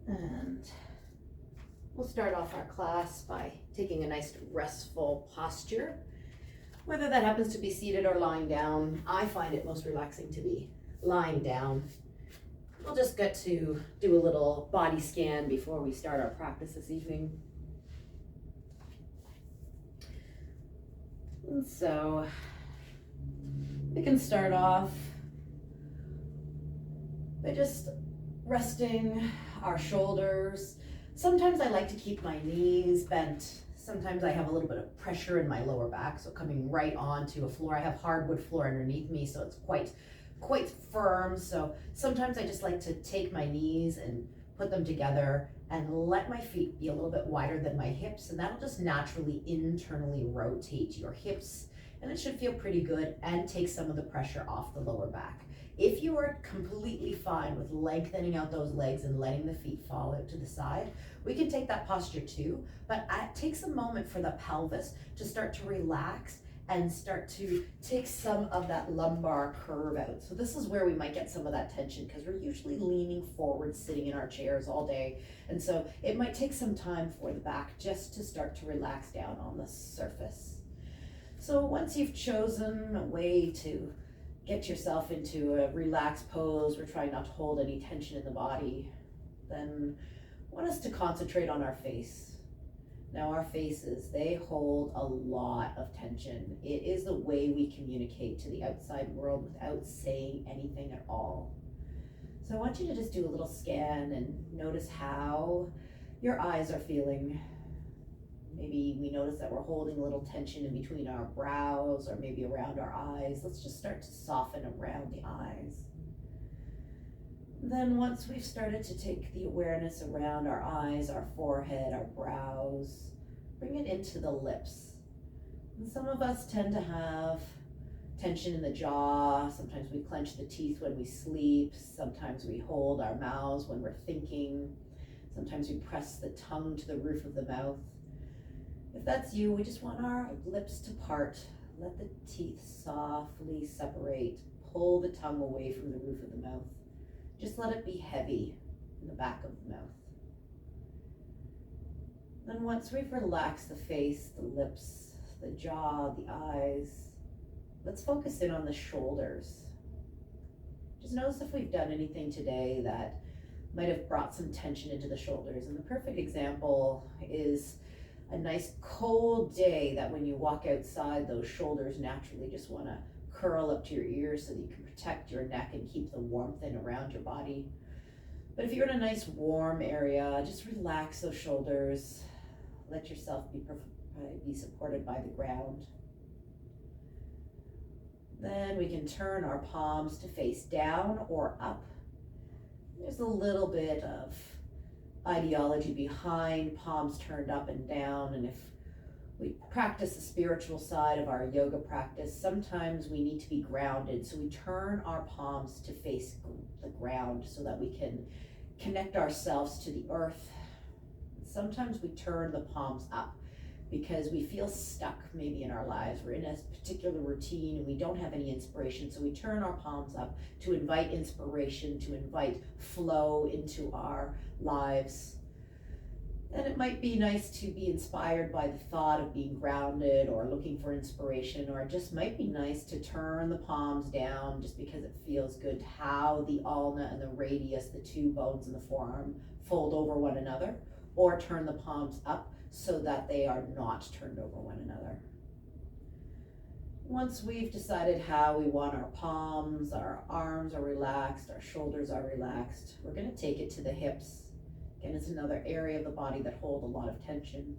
And we'll start off our class by taking a nice restful posture. Whether that happens to be seated or lying down, I find it most relaxing to be lying down. We'll just get to do a little body scan before we start our practice this evening. And so we can start off by just resting our shoulders. Sometimes I like to keep my knees bent. Sometimes I have a little bit of pressure in my lower back, so coming right onto a floor. I have hardwood floor underneath me, so it's quite firm. So sometimes I just like to take my knees and put them together and let my feet be a little bit wider than my hips, and that'll just naturally internally rotate your hips, and it should feel pretty good and take some of the pressure off the lower back. If you are completely fine with lengthening out those legs and letting the feet fall out to the side, we can take that posture too, but it takes a moment for the pelvis to start to relax and start to take some of that lumbar curve out. So this is where we might get some of that tension because we're usually leaning forward, sitting in our chairs all day. And so it might take some time for the back just to start to relax down on the surface. So once you've chosen a way to get yourself into a relaxed pose, we're trying not to hold any tension in the body, then I want us to concentrate on our face. Now our faces, they hold a lot of tension. It is the way we communicate to the outside world without saying anything at all. So I want you to just do a little scan and notice how your eyes are feeling. Maybe we notice that we're holding a little tension in between our brows or maybe around our eyes. Let's just start to soften around the eyes. Then once we've started to take the awareness around our eyes, our forehead, our brows, bring it into the lips. And some of us tend to have tension in the jaw. Sometimes we clench the teeth when we sleep. Sometimes we hold our mouths when we're thinking. Sometimes we press the tongue to the roof of the mouth. If that's you, we just want our lips to part. Let the teeth softly separate. Pull the tongue away from the roof of the mouth. Just let it be heavy in the back of the mouth. Then once we've relaxed the face, the lips, the jaw, the eyes, let's focus in on the shoulders. Just notice if we've done anything today that might have brought some tension into the shoulders. And the perfect example is a nice cold day that when you walk outside, those shoulders naturally just want to curl up to your ears so that you can protect your neck and keep the warmth in around your body. But if you're in a nice warm area, just relax those shoulders. Let yourself be supported by the ground. Then we can turn our palms to face down or up. There's a little bit of ideology behind palms turned up and down, and if we practice the spiritual side of our yoga practice, sometimes we need to be grounded, so we turn our palms to face the ground so that we can connect ourselves to the earth. Sometimes we turn the palms up because we feel stuck maybe in our lives. We're in a particular routine and we don't have any inspiration, so we turn our palms up to invite inspiration, to invite flow into our lives. And it might be nice to be inspired by the thought of being grounded or looking for inspiration, or it just might be nice to turn the palms down just because it feels good, how the ulna and the radius, the two bones in the forearm, fold over one another, or turn the palms up so that they are not turned over one another. Once we've decided how we want our palms, our arms are relaxed, our shoulders are relaxed, we're going to take it to the hips. Again, it's another area of the body that hold a lot of tension.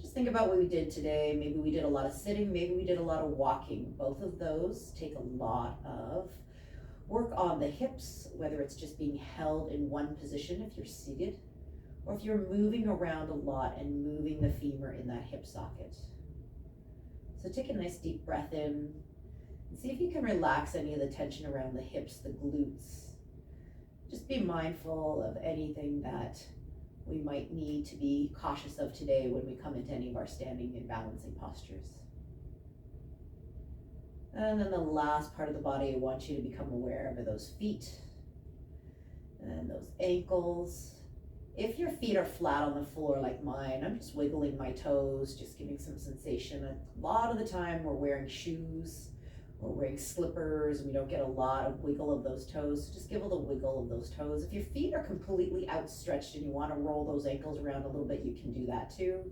Just think about what we did today. Maybe we did a lot of sitting, maybe we did a lot of walking. Both of those take a lot of work on the hips, whether it's just being held in one position if you're seated, or if you're moving around a lot and moving the femur in that hip socket. So take a nice deep breath in and see if you can relax any of the tension around the hips, the glutes. Just be mindful of anything that we might need to be cautious of today when we come into any of our standing and balancing postures. And then the last part of the body I want you to become aware of are those feet and those ankles. If your feet are flat on the floor like mine, I'm just wiggling my toes, just giving some sensation. A lot of the time we're wearing shoes, we're wearing slippers, and we don't get a lot of wiggle of those toes. So just give a little wiggle of those toes. If your feet are completely outstretched and you want to roll those ankles around a little bit, you can do that too.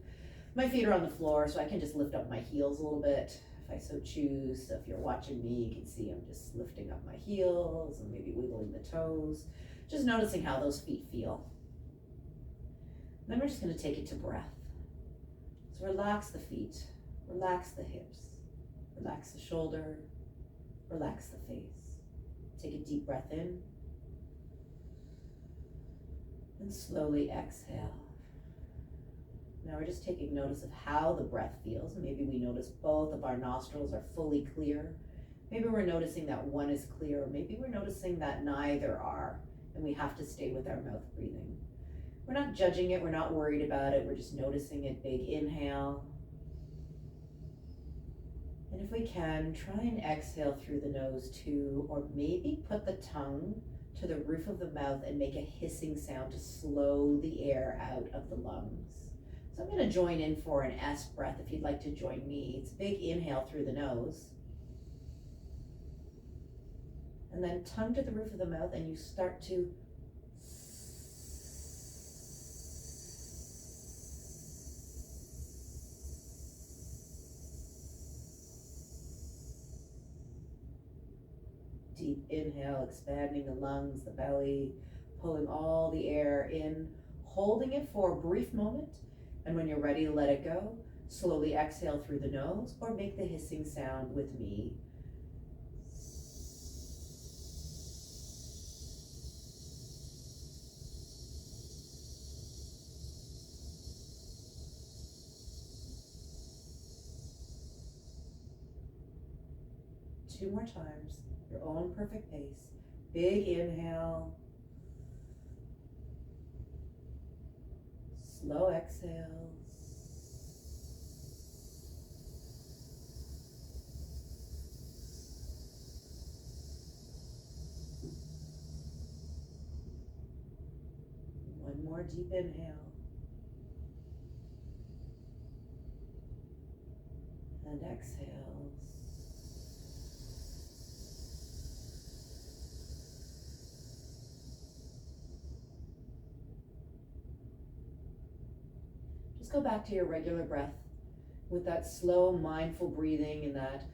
My feet are on the floor, so I can just lift up my heels a little bit if I so choose. So if you're watching me, you can see I'm just lifting up my heels and maybe wiggling the toes, just noticing how those feet feel. Then we're just going to take it to breath. So relax the feet, relax the hips, relax the shoulder, relax the face. Take a deep breath in and slowly exhale. Now we're just taking notice of how the breath feels. Maybe we notice both of our nostrils are fully clear. Maybe we're noticing that one is clear. Maybe we're noticing that neither are, and we have to stay with our mouth breathing. We're not judging it, we're not worried about it, we're just noticing it. Big inhale. And if we can, try and exhale through the nose too, or maybe put the tongue to the roof of the mouth and make a hissing sound to slow the air out of the lungs. So I'm going to join in for an S breath if you'd like to join me. It's a big inhale through the nose. And then tongue to the roof of the mouth, and you start to deep inhale, expanding the lungs, the belly, pulling all the air in, holding it for a brief moment, and when you're ready to let it go, slowly exhale through the nose or make the hissing sound with me. Two more times, your own perfect pace. Big inhale. Slow exhale. One more deep inhale. And exhale. Just go back to your regular breath with that slow, mindful breathing and that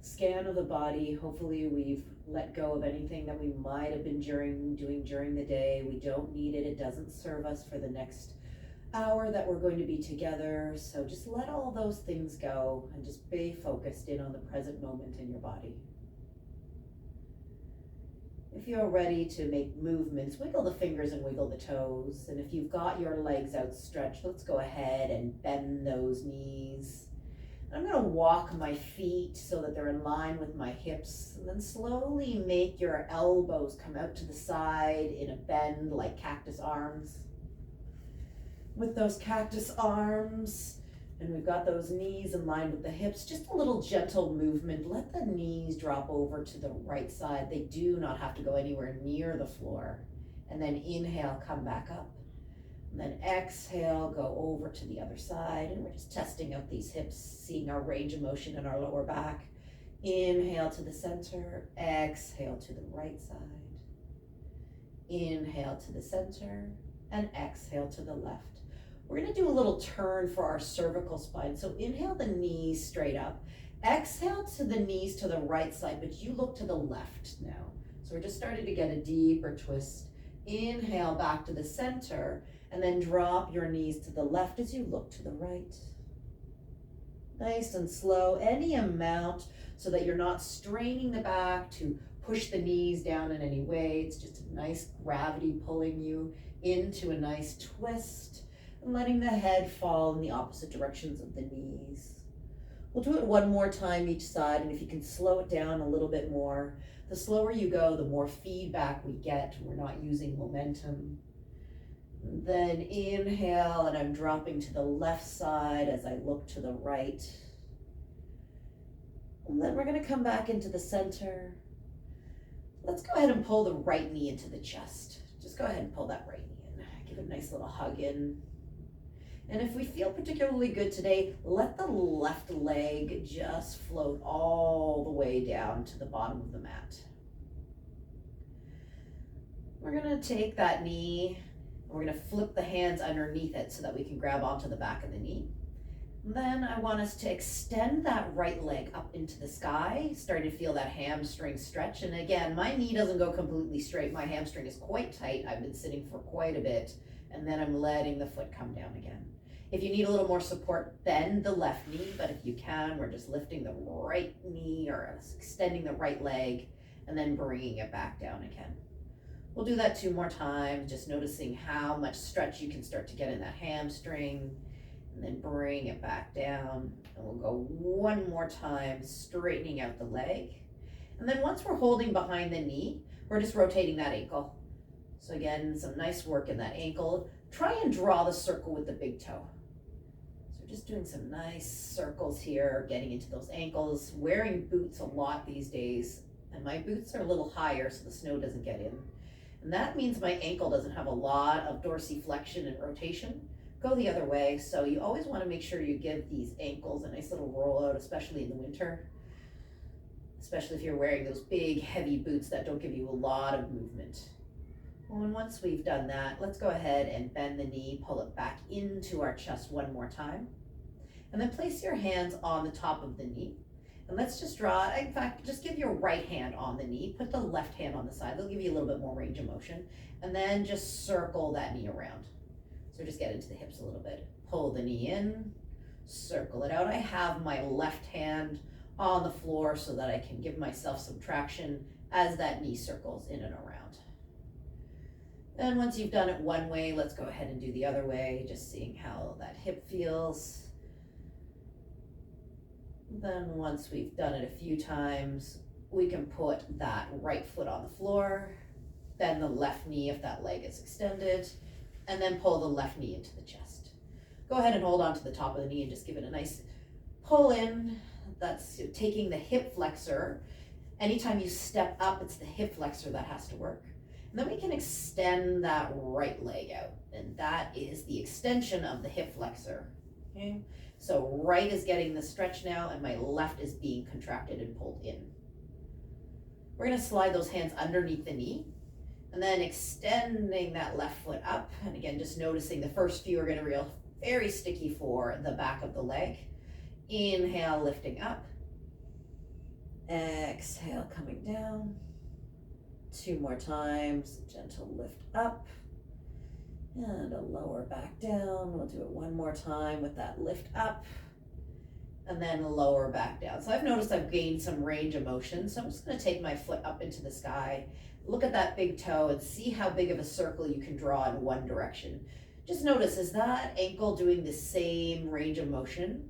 scan of the body. Hopefully we've let go of anything that we might have been doing during the day. We don't need it. It doesn't serve us for the next hour that we're going to be together. So just let all those things go and just be focused in on the present moment in your body. If you're ready to make movements, wiggle the fingers and wiggle the toes. And if you've got your legs outstretched, let's go ahead and bend those knees. I'm going to walk my feet so that they're in line with my hips, and then slowly make your elbows come out to the side in a bend like cactus arms. With those cactus arms, and we've got those knees in line with the hips, just a little gentle movement. Let the knees drop over to the right side. They do not have to go anywhere near the floor. And then inhale, come back up. And then exhale, go over to the other side. And we're just testing out these hips, seeing our range of motion in our lower back. Inhale to the center, exhale to the right side. Inhale to the center, and exhale to the left. We're going to do a little turn for our cervical spine. So inhale the knees straight up. Exhale to the knees to the right side, but you look to the left now. So we're just starting to get a deeper twist. Inhale back to the center, and then drop your knees to the left as you look to the right. Nice and slow, any amount, so that you're not straining the back to push the knees down in any way. It's just a nice gravity pulling you into a nice twist and letting the head fall in the opposite directions of the knees. We'll do it one more time each side, and if you can slow it down a little bit more, the slower you go, the more feedback we get. We're not using momentum. Then inhale, and I'm dropping to the left side as I look to the right. And then we're going to come back into the center. Let's go ahead and pull the right knee into the chest. Just go ahead and pull that right knee in. Give it a nice little hug in. And if we feel particularly good today, let the left leg just float all the way down to the bottom of the mat. We're gonna take that knee, and we're gonna flip the hands underneath it so that we can grab onto the back of the knee. Then I want us to extend that right leg up into the sky, starting to feel that hamstring stretch. And again, my knee doesn't go completely straight. My hamstring is quite tight. I've been sitting for quite a bit, and then I'm letting the foot come down again. If you need a little more support, bend the left knee, but if you can, we're just lifting the right knee or extending the right leg and then bringing it back down again. We'll do that 2 more times, just noticing how much stretch you can start to get in that hamstring. And then bring it back down, and we'll go 1 more time, straightening out the leg. And then once we're holding behind the knee, we're just rotating that ankle. So again, some nice work in that ankle. Try and draw the circle with the big toe. So we're just doing some nice circles here, getting into those ankles, wearing boots a lot these days. And my boots are a little higher so the snow doesn't get in. And that means my ankle doesn't have a lot of dorsiflexion and rotation. Go the other way. So you always want to make sure you give these ankles a nice little roll out, especially in the winter, especially if you're wearing those big heavy boots that don't give you a lot of movement. Well, and once we've done that, let's go ahead and bend the knee, pull it back into our chest 1 more time, and then place your hands on the top of the knee. And let's just draw, in fact, just give your right hand on the knee, put the left hand on the side. They'll give you a little bit more range of motion, and then just circle that knee around. So just get into the hips a little bit. Pull the knee in, circle it out. I have my left hand on the floor so that I can give myself some traction as that knee circles in and around. And once you've done it one way, let's go ahead and do the other way, just seeing how that hip feels. Then once we've done it a few times, we can put that right foot on the floor, bend the left knee if that leg is extended, and then pull the left knee into the chest. Go ahead and hold on to the top of the knee and just give it a nice pull in. That's taking the hip flexor. Anytime you step up, it's the hip flexor that has to work. And then we can extend that right leg out, and that is the extension of the hip flexor. Okay? So right is getting the stretch now, and my left is being contracted and pulled in. We're gonna slide those hands underneath the knee, and then extending that left foot up. And again, just noticing the first few are gonna feel very sticky for the back of the leg. Inhale, lifting up. Exhale, coming down. 2 more times, gentle lift up. And a lower back down. We'll do it 1 more time with that lift up. And then lower back down. So I've noticed I've gained some range of motion. So I'm just gonna take my foot up into the sky. Look at that big toe and see how big of a circle you can draw in one direction. Just notice, is that ankle doing the same range of motion?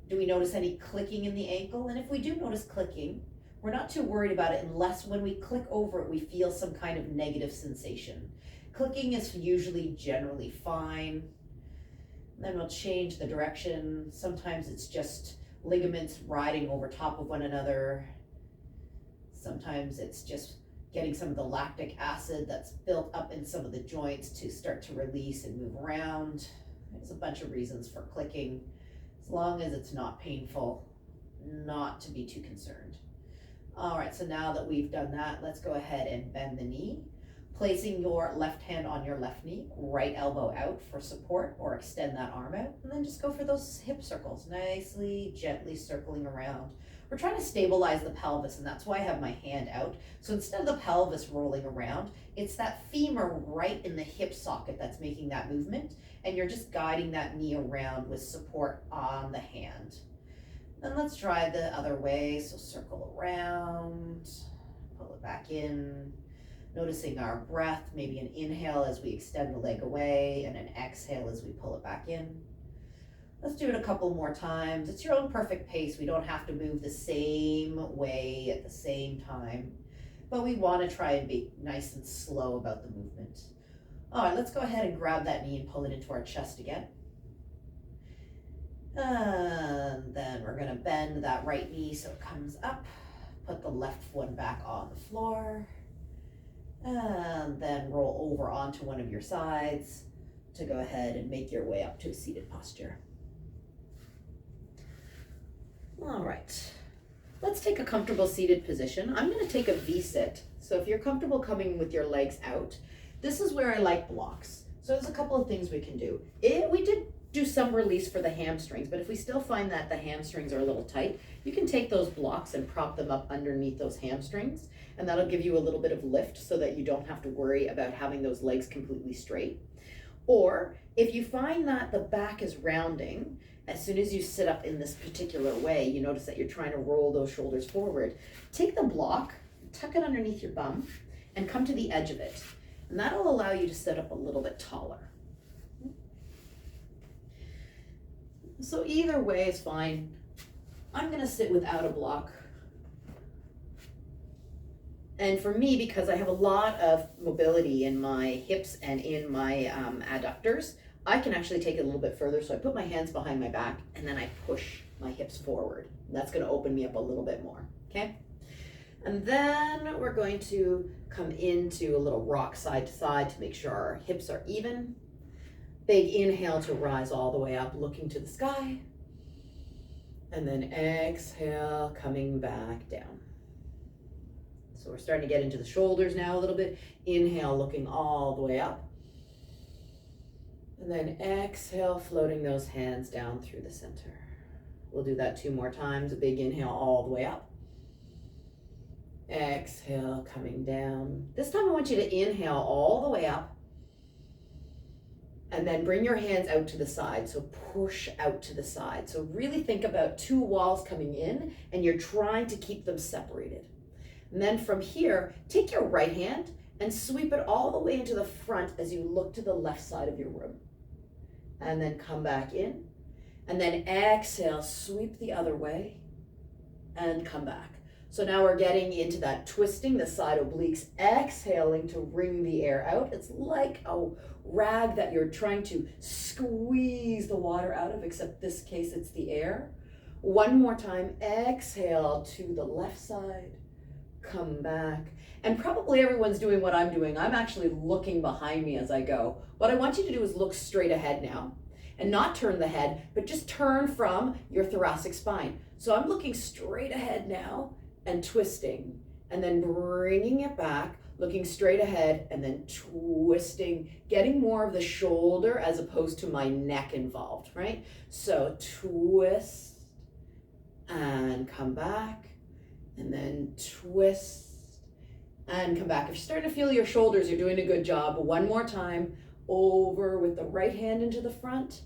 Do we notice any clicking in the ankle? And if we do notice clicking, we're not too worried about it unless when we click over it, we feel some kind of negative sensation. Clicking is usually generally fine. And then we'll change the direction. Sometimes it's just ligaments riding over top of one another. Sometimes it's just getting some of the lactic acid that's built up in some of the joints to start to release and move around. There's a bunch of reasons for clicking, as long as it's not painful, not to be too concerned. All right, so now that we've done that, let's go ahead and bend the knee, placing your left hand on your left knee, right elbow out for support, or extend that arm out, and then just go for those hip circles, nicely, gently circling around. We're trying to stabilize the pelvis, and that's why I have my hand out. So instead of the pelvis rolling around, it's that femur right in the hip socket that's making that movement, and you're just guiding that knee around with support on the hand. Then let's try the other way. So circle around, pull it back in, noticing our breath, maybe an inhale as we extend the leg away, and an exhale as we pull it back in. Let's do it a couple more times. It's your own perfect pace. We don't have to move the same way at the same time, but we want to try and be nice and slow about the movement. All right, let's go ahead and grab that knee and pull it into our chest again. And then we're gonna bend that right knee so it comes up. Put the left one back on the floor. And then roll over onto one of your sides. to go ahead and make your way up to a seated posture. All right, let's take a comfortable seated position. I'm going to take a V-sit. So if you're comfortable coming with your legs out, this is where I like blocks. So there's a couple of things we can do. We did do some release for the hamstrings, but if we still find that the hamstrings are a little tight, you can take those blocks and prop them up underneath those hamstrings, and that'll give you a little bit of lift so that you don't have to worry about having those legs completely straight. Or if you find that the back is rounding, as soon as you sit up in this particular way, you notice that you're trying to roll those shoulders forward, take the block, tuck it underneath your bum, and come to the edge of it. And that'll allow you to sit up a little bit taller. So either way is fine. I'm gonna sit without a block. And for me, because I have a lot of mobility in my hips and in my adductors, I can actually take it a little bit further. So I put my hands behind my back and then I push my hips forward. That's gonna open me up a little bit more, okay? And then we're going to come into a little rock side to side to make sure our hips are even. Big inhale to rise all the way up, looking to the sky. And then exhale, coming back down. So we're starting to get into the shoulders now a little bit. Inhale, looking all the way up. And then exhale, floating those hands down through the center. We'll do that 2 more times. A big inhale all the way up. Exhale, coming down. This time I want you to inhale all the way up. And then bring your hands out to the side, so push out to the side. So really think about 2 walls coming in and you're trying to keep them separated. And then from here, take your right hand and sweep it all the way into the front as you look to the left side of your room. And then come back in. And then exhale, sweep the other way and come back. So now we're getting into that twisting, the side obliques, exhaling to wring the air out. It's like a rag that you're trying to squeeze the water out of, except this case it's the air. 1 more time, exhale to the left side, come back. And probably everyone's doing what I'm doing. I'm actually looking behind me as I go. What I want you to do is look straight ahead now and not turn the head, but just turn from your thoracic spine. So I'm looking straight ahead now and twisting, and then bringing it back, looking straight ahead, and then twisting, getting more of the shoulder as opposed to my neck involved, right? So twist and come back, and then twist and come back. If you're starting to feel your shoulders, you're doing a good job. 1 more time, over with the right hand into the front,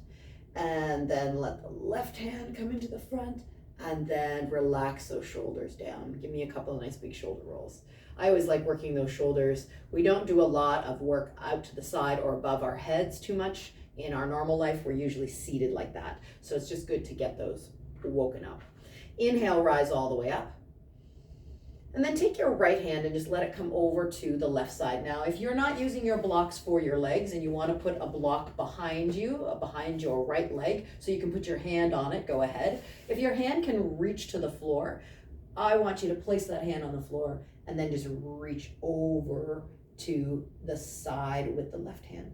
and then let the left hand come into the front, and then relax those shoulders down. Give me a couple of nice big shoulder rolls. I always like working those shoulders. We don't do a lot of work out to the side or above our heads too much. In our normal life, we're usually seated like that. So it's just good to get those woken up. Inhale, rise all the way up. And then take your right hand and just let it come over to the left side. Now, if you're not using your blocks for your legs and you want to put a block behind you, behind your right leg, so you can put your hand on it, go ahead. If your hand can reach to the floor, I want you to place that hand on the floor and then just reach over to the side with the left hand.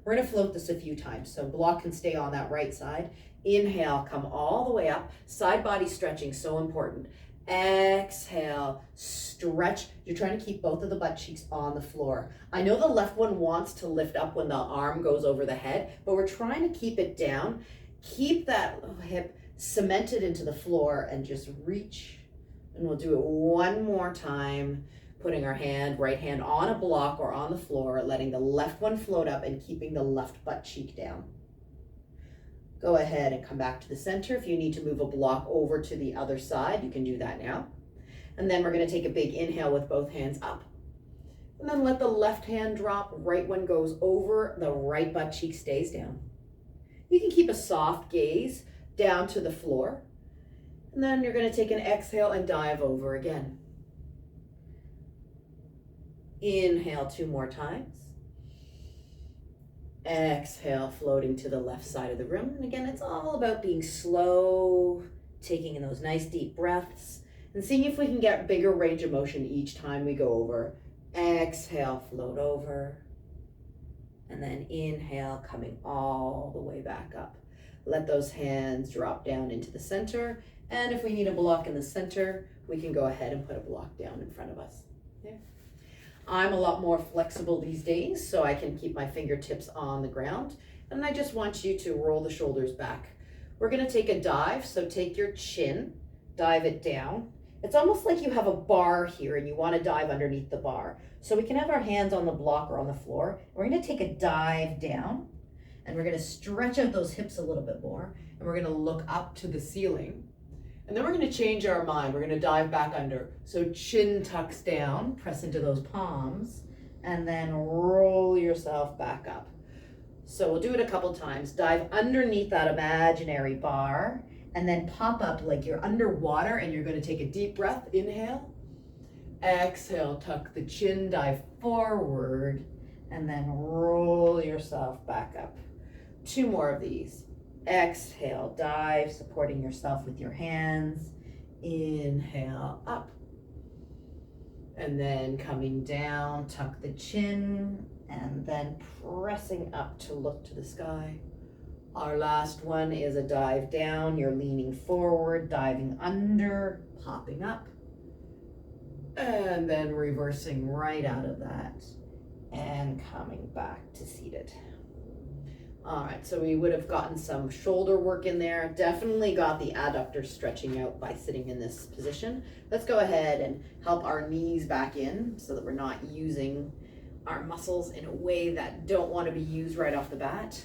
We're going to float this a few times, so block can stay on that right side. Inhale, come all the way up. Side body stretching, so important. Exhale, stretch. You're trying to keep both of the butt cheeks on the floor. I know the left one wants to lift up when the arm goes over the head, but we're trying to keep it down. Keep that hip cemented into the floor and just reach. And we'll do it 1 more time, putting our right hand on a block or on the floor, letting the left one float up and keeping the left butt cheek down. Go ahead and come back to the center. If you need to move a block over to the other side, you can do that now. And then we're going to take a big inhale with both hands up. And then let the left hand drop. Right one goes over, the right butt cheek stays down. You can keep a soft gaze down to the floor. And then you're going to take an exhale and dive over again. Inhale 2 more times. Exhale, floating to the left side of the room. And again, it's all about being slow, taking in those nice deep breaths, and seeing if we can get bigger range of motion each time we go over. Exhale, float over. And then inhale, coming all the way back up. Let those hands drop down into the center. And if we need a block in the center, we can go ahead and put a block down in front of us. Okay. I'm a lot more flexible these days, so I can keep my fingertips on the ground. And I just want you to roll the shoulders back. We're gonna take a dive, so take your chin, dive it down. It's almost like you have a bar here and you wanna dive underneath the bar. So we can have our hands on the block or on the floor. We're gonna take a dive down and we're gonna stretch out those hips a little bit more and we're gonna look up to the ceiling. And then we're gonna change our mind. We're gonna dive back under. So chin tucks down, press into those palms, and then roll yourself back up. So we'll do it a couple times. Dive underneath that imaginary bar and then pop up like you're underwater and you're gonna take a deep breath. Inhale. Exhale, tuck the chin, dive forward, and then roll yourself back up. 2 more of these. Exhale, dive, supporting yourself with your hands. Inhale, up. And then coming down, tuck the chin, and then pressing up to look to the sky. Our last one is a dive down. You're leaning forward, diving under, popping up, and then reversing right out of that and coming back to seated. All right, so we would have gotten some shoulder work in there. Definitely got the adductors stretching out by sitting in this position. Let's go ahead and help our knees back in so that we're not using our muscles in a way that don't want to be used right off the bat.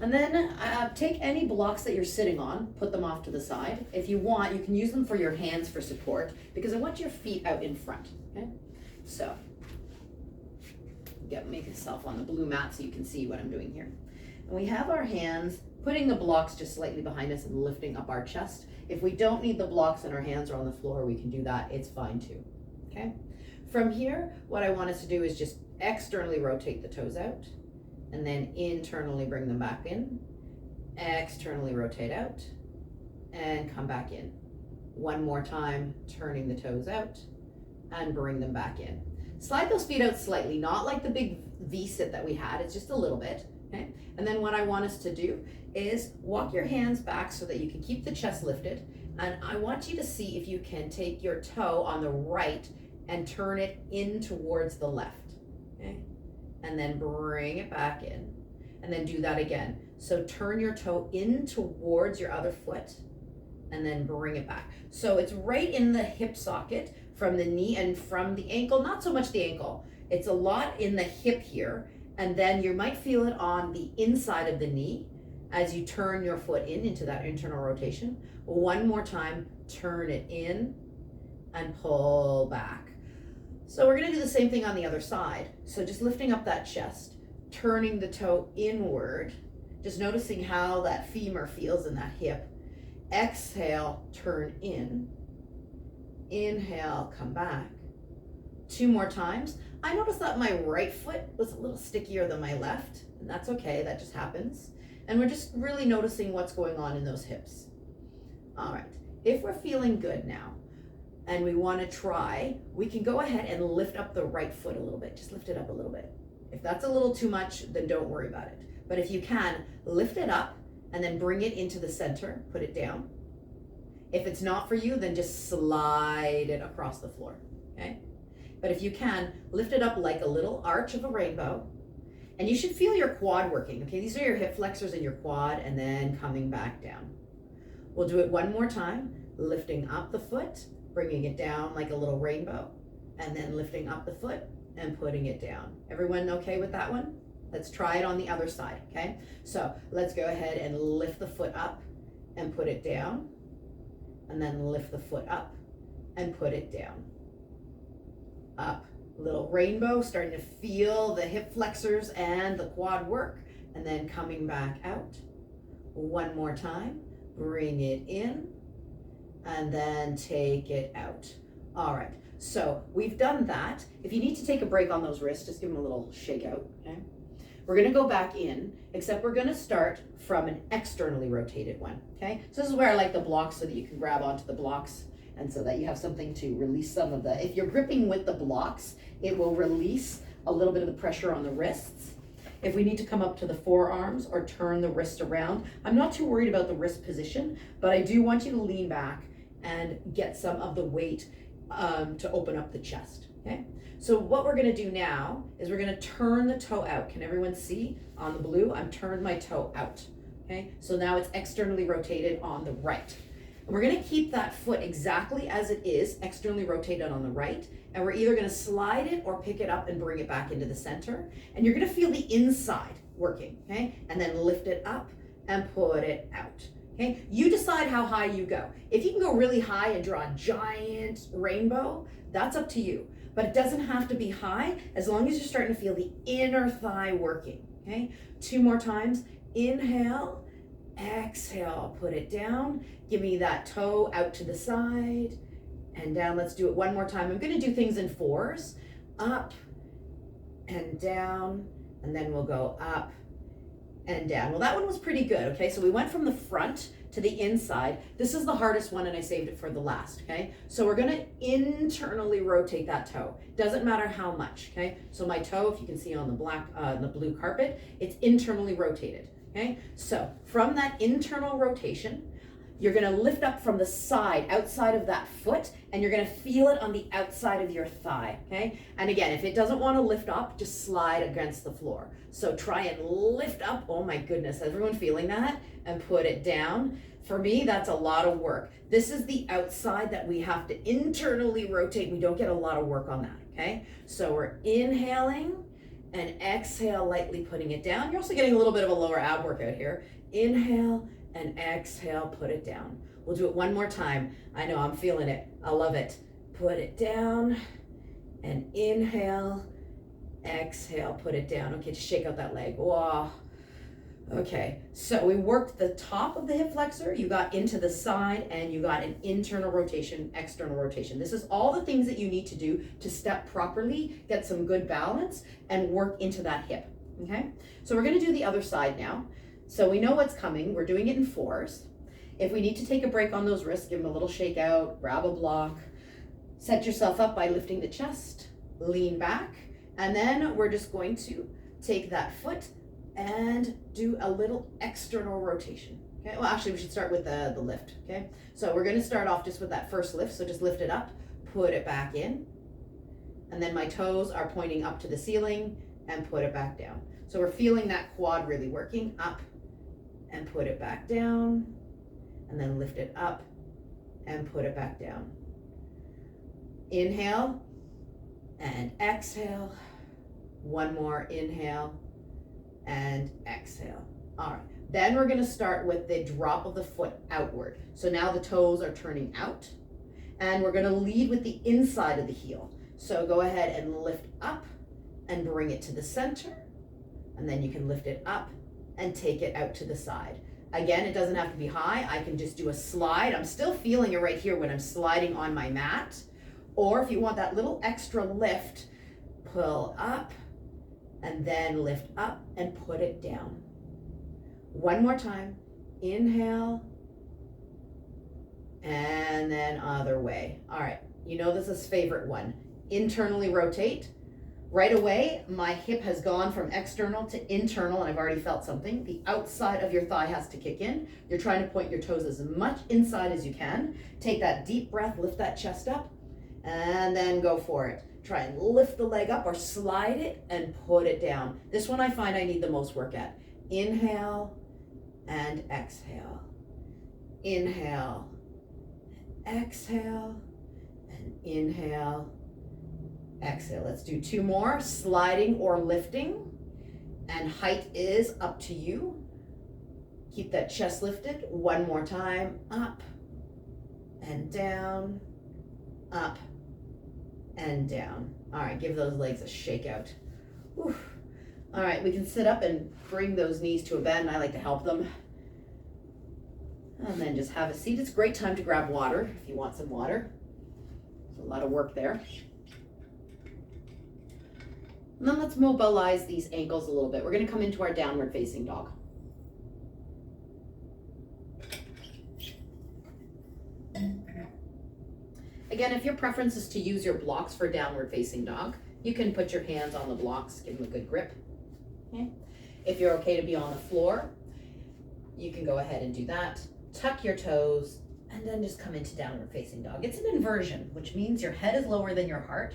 And then take any blocks that you're sitting on, put them off to the side. If you want, you can use them for your hands for support because I want your feet out in front, okay? So, make yourself on the blue mat so you can see what I'm doing here. And we have our hands putting the blocks just slightly behind us and lifting up our chest. If we don't need the blocks and our hands are on the floor, we can do that. It's fine too, okay? From here, what I want us to do is just externally rotate the toes out and then internally bring them back in, externally rotate out and come back in. One more time, turning the toes out and bring them back in. Slide those feet out slightly, not like the big V-sit that we had, it's just a little bit, okay? And then what I want us to do is walk your hands back so that you can keep the chest lifted. And I want you to see if you can take your toe on the right and turn it in towards the left, okay? And then bring it back in. And then do that again. So turn your toe in towards your other foot and then bring it back. So it's right in the hip socket from the knee and from the ankle, not so much the ankle. It's a lot in the hip here. And then you might feel it on the inside of the knee as you turn your foot in into that internal rotation. One more time, turn it in and pull back. So we're gonna do the same thing on the other side. So just lifting up that chest, turning the toe inward, just noticing how that femur feels in that hip. Exhale, turn in. Inhale, come back. 2 more times. I noticed that my right foot was a little stickier than my left, and that's okay, that just happens. And we're just really noticing what's going on in those hips. All right, if we're feeling good now, and we want to try, we can go ahead and lift up the right foot a little bit. Just lift it up a little bit. If that's a little too much, then don't worry about it. But if you can, lift it up and then bring it into the center, put it down. If it's not for you, then just slide it across the floor, okay? But if you can, lift it up like a little arch of a rainbow, and you should feel your quad working, okay? These are your hip flexors and your quad, and then coming back down. We'll do it one more time, lifting up the foot, bringing it down like a little rainbow, and then lifting up the foot and putting it down. Everyone okay with that one? Let's try it on the other side, okay? So let's go ahead and lift the foot up and put it down, and then lift the foot up and put it down. Up, little rainbow, starting to feel the hip flexors and the quad work, and then coming back out. One more time, bring it in, and then take it out. All right, so we've done that. If you need to take a break on those wrists, just give them a little shake out, okay? We're gonna go back in, except we're gonna start from an externally rotated one, okay? So this is where I like the blocks so that you can grab onto the blocks and so that you have something to release some of the, if you're gripping with the blocks, it will release a little bit of the pressure on the wrists. If we need to come up to the forearms or turn the wrist around, I'm not too worried about the wrist position, but I do want you to lean back and get some of the weight to open up the chest, okay? So what we're gonna do now is we're gonna turn the toe out. Can everyone see on the blue? I'm turned my toe out, okay? So now it's externally rotated on the right. And we're gonna keep that foot exactly as it is, externally rotated on the right, and we're either gonna slide it or pick it up and bring it back into the center. And you're gonna feel the inside working, okay? And then lift it up and put it out, okay? You decide how high you go. If you can go really high and draw a giant rainbow, that's up to you. But it doesn't have to be high as long as you're starting to feel the inner thigh working, okay? 2 more times. Inhale, exhale, put it down. Give me that toe out to the side and down. Let's do it one more time. I'm gonna do things in 4s. Up and down, and then we'll go up and down. Well, that one was pretty good, okay? So we went from the front to the inside. This is the hardest one and I saved it for the last, okay? So we're gonna internally rotate that toe. Doesn't matter how much, okay? So my toe, if you can see on the blue carpet, it's internally rotated, okay? So from that internal rotation, you're gonna lift up from the side, outside of that foot, and you're gonna feel it on the outside of your thigh, okay? And again, if it doesn't wanna lift up, just slide against the floor. So try and lift up, oh my goodness, everyone feeling that? And put it down. For me, that's a lot of work. This is the outside that we have to internally rotate. We don't get a lot of work on that, okay? So we're inhaling and exhale, lightly putting it down. You're also getting a little bit of a lower ab workout here. Inhale and exhale, put it down. We'll do it one more time. I know, I'm feeling it. I love it. Put it down and inhale, exhale, put it down. Okay, just shake out that leg. Wow. Okay, so we worked the top of the hip flexor, you got into the side, and you got an internal rotation, external rotation. This is all the things that you need to do to step properly, get some good balance, and work into that hip, okay? So we're gonna do the other side now. So we know what's coming, we're doing it in 4s. If we need to take a break on those wrists, give them a little shake out, grab a block, set yourself up by lifting the chest, lean back, and then we're just going to take that foot and do a little external rotation. Okay, well actually we should start with the lift, okay? So we're gonna start off just with that first lift, so just lift it up, put it back in, and then my toes are pointing up to the ceiling and put it back down. So we're feeling that quad really working, up and put it back down, and then lift it up and put it back down. Inhale and exhale. One more inhale and exhale. All right, then we're gonna start with the drop of the foot outward. So now the toes are turning out, and we're gonna lead with the inside of the heel. So go ahead and lift up and bring it to the center, and then you can lift it up and take it out to the side. Again, it doesn't have to be high. I can just do a slide. I'm still feeling it right here when I'm sliding on my mat. Or if you want that little extra lift, pull up and then lift up and put it down. One more time. Inhale and then other way. All right, you know this is favorite one. Internally rotate. Right away, my hip has gone from external to internal, and I've already felt something. The outside of your thigh has to kick in. You're trying to point your toes as much inside as you can. Take that deep breath, lift that chest up, and then go for it. Try and lift the leg up or slide it and put it down. This one I find I need the most work at. Inhale and exhale. Inhale, exhale, and inhale. Exhale. Let's do 2 more, sliding or lifting, and height is up to you. Keep that chest lifted. One more time, up and down, up and down. All right, give those legs a shake out. Whew. All right, we can sit up and bring those knees to a bend. I like to help them. And then just have a seat. It's a great time to grab water if you want some water. There's a lot of work there. And then let's mobilize these ankles a little bit. We're gonna come into our downward facing dog. Again, if your preference is to use your blocks for downward facing dog, You can put your hands on the blocks, give them a good grip. Okay. If you're okay to be on the floor, you can go ahead and do that. Tuck your toes and then just come into downward facing dog. It's an inversion, which means your head is lower than your heart.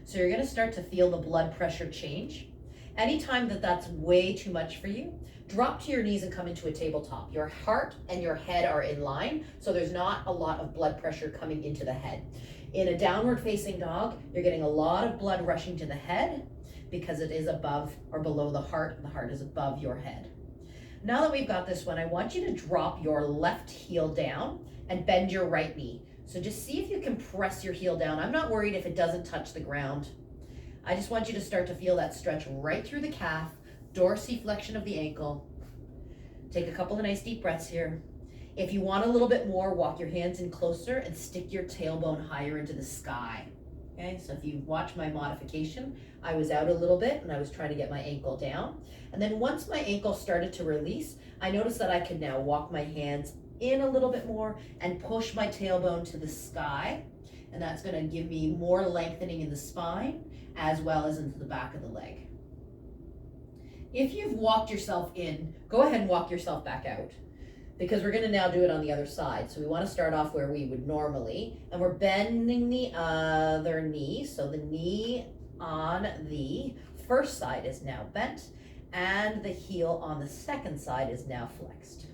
So you're gonna start to feel the blood pressure change. Anytime that that's way too much for you, drop to your knees and come into a tabletop. Your heart and your head are in line, so there's not a lot of blood pressure coming into the head. In a downward facing dog, you're getting a lot of blood rushing to the head because it is above or below the heart, and the heart is above your head. Now that we've got this one, I want you to drop your left heel down and bend your right knee. So just see if you can press your heel down. I'm not worried if it doesn't touch the ground. I just want you to start to feel that stretch right through the calf, dorsiflexion of the ankle. Take a couple of nice deep breaths here. If you want a little bit more, walk your hands in closer and stick your tailbone higher into the sky. Okay, so if you watch my modification, I was out a little bit and I was trying to get my ankle down. And then once my ankle started to release, I noticed that I could now walk my hands in a little bit more and push my tailbone to the sky. And that's gonna give me more lengthening in the spine as well as into the back of the leg. If you've walked yourself in, go ahead and walk yourself back out, because we're gonna now do it on the other side. So we wanna start off where we would normally, and we're bending the other knee. So the knee on the first side is now bent, and the heel on the second side is now flexed.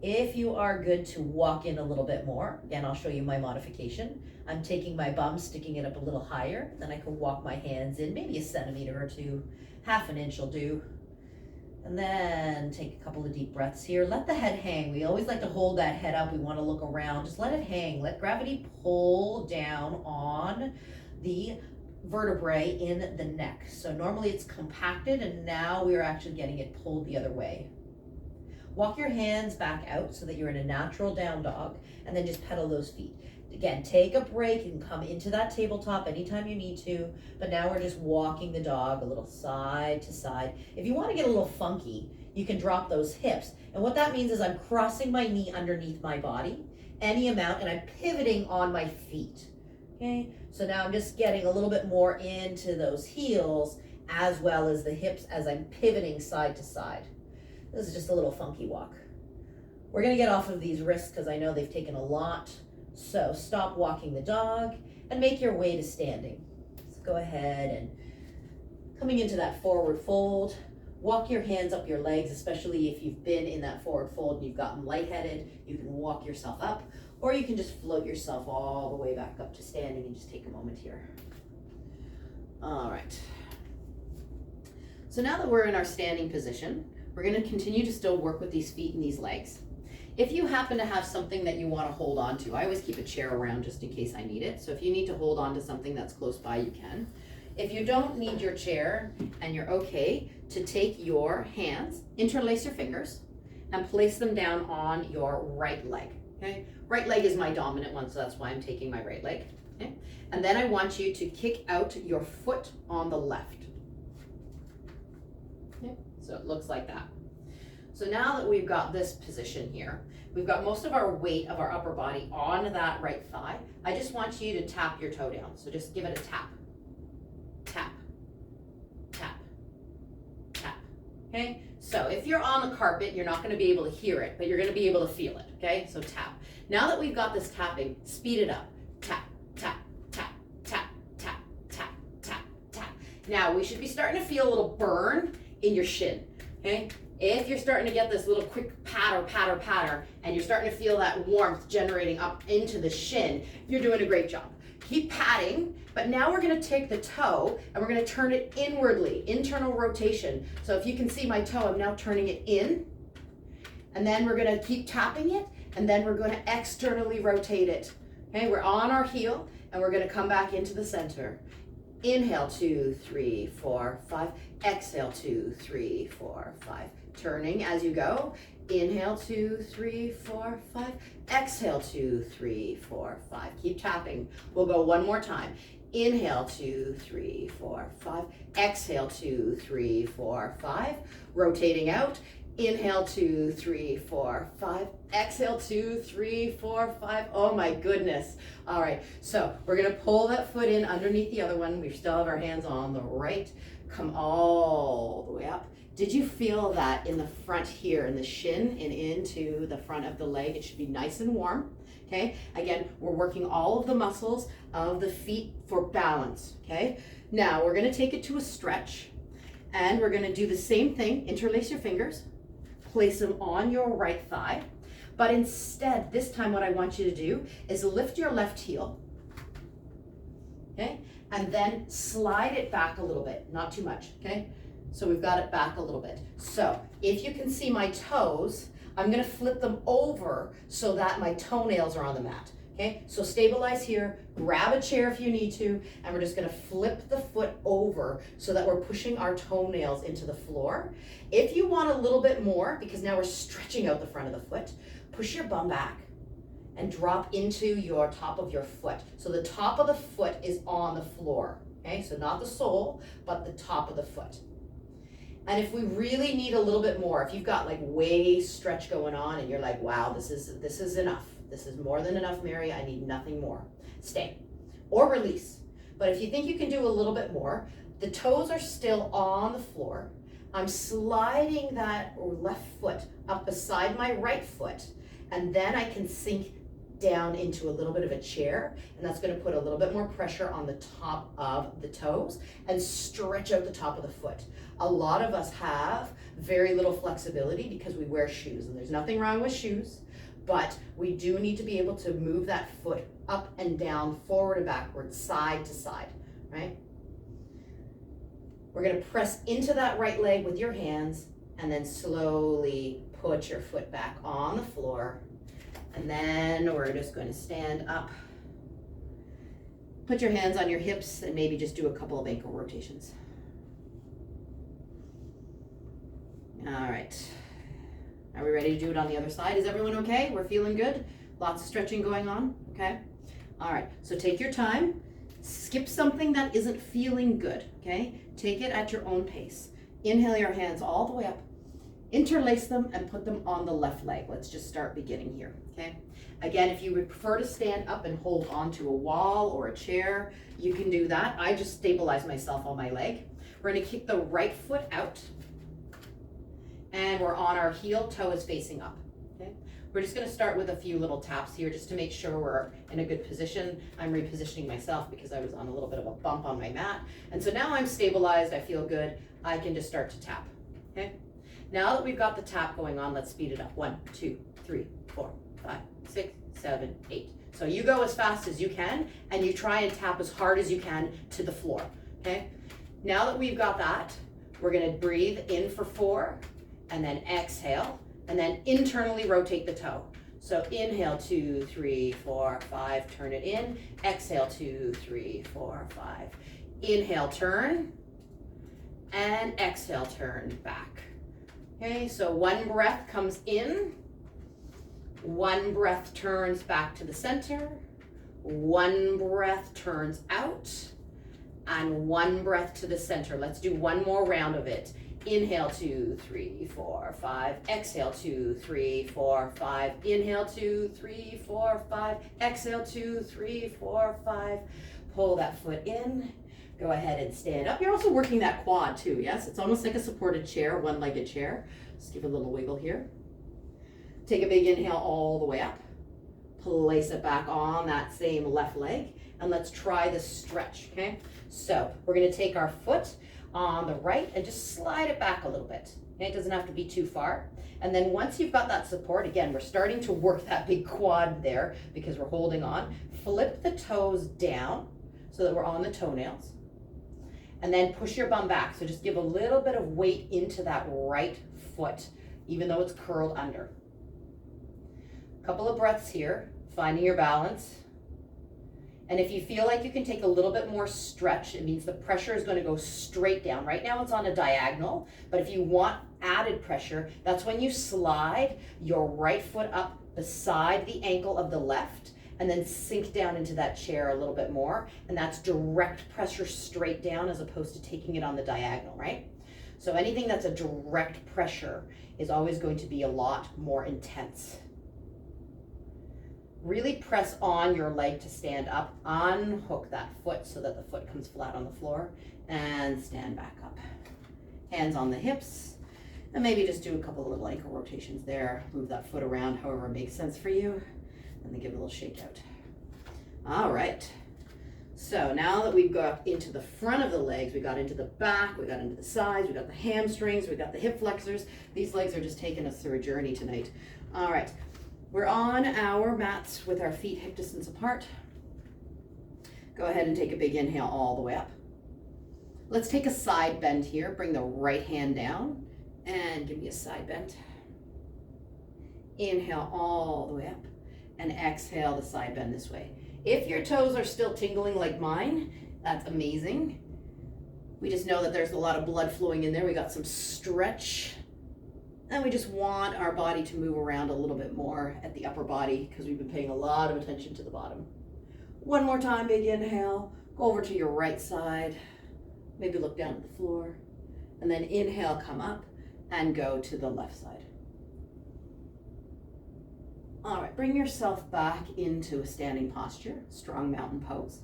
If you are good to walk in a little bit more, again, I'll show you my modification. I'm taking my bum, sticking it up a little higher, then I can walk my hands in maybe a centimeter or two, half an inch will do. And then take a couple of deep breaths here. Let the head hang. We always like to hold that head up. We want to look around. Just let it hang. Let gravity pull down on the vertebrae in the neck. So normally it's compacted, and now we're actually getting it pulled the other way. Walk your hands back out so that you're in a natural down dog, and then just pedal those feet. Again, take a break and come into that tabletop anytime you need to, but now we're just walking the dog a little side to side. If you want to get a little funky, you can drop those hips. And what that means is I'm crossing my knee underneath my body, any amount, and I'm pivoting on my feet. Okay, so now I'm just getting a little bit more into those heels as well as the hips as I'm pivoting side to side. This is just a little funky walk. We're gonna get off of these wrists because I know they've taken a lot. So stop walking the dog and make your way to standing. So go ahead and coming into that forward fold, walk your hands up your legs, especially if you've been in that forward fold and you've gotten lightheaded, you can walk yourself up, or you can just float yourself all the way back up to standing and just take a moment here. All right. So now that we're in our standing position, we're going to continue to still work with these feet and these legs. If you happen to have something that you want to hold on to, I always keep a chair around just in case I need it. So if you need to hold on to something that's close by, you can. If you don't need your chair and you're okay to take your hands, interlace your fingers, and place them down on your right leg. Okay? Right leg is my dominant one, so that's why I'm taking my right leg. Okay? And then I want you to kick out your foot on the left. Okay? So it looks like that. So now that we've got this position here, we've got most of our weight of our upper body on that right thigh. I just want you to tap your toe down. So just give it a tap, tap, tap, tap. Okay? So if you're on the carpet, you're not going to be able to hear it, but you're going to be able to feel it. Okay? So tap. Now that we've got this tapping, speed it up. Tap, tap, tap, tap, tap, tap, tap, tap. Now we should be starting to feel a little burn in your shin. Okay? If you're starting to get this little quick patter, patter, patter, and you're starting to feel that warmth generating up into the shin, you're doing a great job. Keep patting, but now we're gonna take the toe and we're gonna turn it inwardly, internal rotation. So if you can see my toe, I'm now turning it in, and then we're gonna keep tapping it, and then we're gonna externally rotate it. Okay, we're on our heel, and we're gonna come back into the center. Inhale, 2, 3, 4, 5. Exhale, 2, 3, 4, 5. Turning as you go. Inhale, 2, 3, 4, 5. Exhale, 2, 3, 4, 5. Keep tapping. We'll go one more time. Inhale, 2, 3, 4, 5. Exhale, 2, 3, 4, 5. Rotating out. Inhale, 2, 3, 4, 5. Exhale, 2, 3, 4, 5. Oh my goodness. All right, so we're gonna pull that foot in underneath the other one. We still have our hands on the right. Come all the way up. Did you feel that in the front here, in the shin and into the front of the leg? It should be nice and warm, okay? Again, we're working all of the muscles of the feet for balance, okay? Now, we're gonna take it to a stretch, and we're gonna do the same thing. Interlace your fingers, place them on your right thigh, but instead, this time what I want you to do is lift your left heel, okay? And then slide it back a little bit, not too much, okay? So we've got it back a little bit. So if you can see my toes, I'm gonna flip them over so that my toenails are on the mat, okay? So stabilize here, grab a chair if you need to, and we're just gonna flip the foot over so that we're pushing our toenails into the floor. If you want a little bit more, because now we're stretching out the front of the foot, push your bum back and drop into your top of your foot. So the top of the foot is on the floor, okay? So not the sole, but the top of the foot. And if we really need a little bit more, if you've got like way stretch going on and you're like, wow, this is enough. This is more than enough, Mary. I need nothing more. Stay or release. But if you think you can do a little bit more, the toes are still on the floor. I'm sliding that left foot up beside my right foot, and then I can sink down into a little bit of a chair, and that's going to put a little bit more pressure on the top of the toes and stretch out the top of the foot. A lot of us have very little flexibility because we wear shoes, and there's nothing wrong with shoes, but we do need to be able to move that foot up and down, forward and backward, side to side, right? We're going to press into that right leg with your hands and then slowly put your foot back on the floor. And then we're just going to stand up. Put your hands on your hips and maybe just do a couple of ankle rotations. All right. Are we ready to do it on the other side? Is everyone okay? We're feeling good? Lots of stretching going on? Okay. All right. So take your time. Skip something that isn't feeling good, okay? Take it at your own pace. Inhale your hands all the way up. Interlace them and put them on the left leg. Let's just start beginning here, okay? Again, if you would prefer to stand up and hold onto a wall or a chair, you can do that. I just stabilize myself on my leg. We're gonna kick the right foot out, and we're on our heel, toe is facing up, okay? We're just gonna start with a few little taps here just to make sure we're in a good position. I'm repositioning myself because I was on a little bit of a bump on my mat. And so now I'm stabilized, I feel good. I can just start to tap, okay? Now that we've got the tap going on, let's speed it up. 1, 2, 3, 4, 5, 6, 7, 8. So you go as fast as you can, and you try and tap as hard as you can to the floor, okay? Now that we've got that, we're gonna breathe in for 4, and then exhale, and then internally rotate the toe. So inhale, 2, 3, 4, 5, turn it in. Exhale, 2, 3, 4, 5. Inhale, turn, and exhale, turn back. Okay, so one breath comes in, one breath turns back to the center, one breath turns out, and one breath to the center. Let's do one more round of it. Inhale, 2, 3, 4, 5. Exhale, 2, 3, 4, 5. Inhale, 2, 3, 4, 5. Exhale, 2, 3, 4, 5. Pull that foot in. Go ahead and stand up. You're also working that quad too, yes? It's almost like a supported chair, one-legged chair. Just give a little wiggle here. Take a big inhale all the way up. Place it back on that same left leg. And let's try the stretch, okay? So we're gonna take our foot on the right and just slide it back a little bit. Okay? It doesn't have to be too far. And then once you've got that support, again, we're starting to work that big quad there because we're holding on. Flip the toes down so that we're on the toenails. And then push your bum back. So just give a little bit of weight into that right foot, even though it's curled under. A couple of breaths here, finding your balance. And if you feel like you can take a little bit more stretch, it means the pressure is going to go straight down. Right now it's on a diagonal, but if you want added pressure, that's when you slide your right foot up beside the ankle of the left, and then sink down into that chair a little bit more. And that's direct pressure straight down as opposed to taking it on the diagonal, right? So anything that's a direct pressure is always going to be a lot more intense. Really press on your leg to stand up. Unhook that foot so that the foot comes flat on the floor, and stand back up. Hands on the hips, and maybe just do a couple of little ankle rotations there. Move that foot around however it makes sense for you, and then give it a little shake out. All right. So now that we've got into the front of the legs, we got into the back, we got into the sides, we got the hamstrings, we got the hip flexors. These legs are just taking us through a journey tonight. All right, we're on our mats with our feet hip distance apart. Go ahead and take a big inhale all the way up. Let's take a side bend here. Bring the right hand down and give me a side bend. Inhale all the way up and exhale the side bend this way. If your toes are still tingling like mine, that's amazing. We just know that there's a lot of blood flowing in there. We got some stretch, and we just want our body to move around a little bit more at the upper body because we've been paying a lot of attention to the bottom. One more time, big inhale. Go over to your right side. Maybe look down at the floor. And then inhale, come up and go to the left side. All right, bring yourself back into a standing posture, strong mountain pose.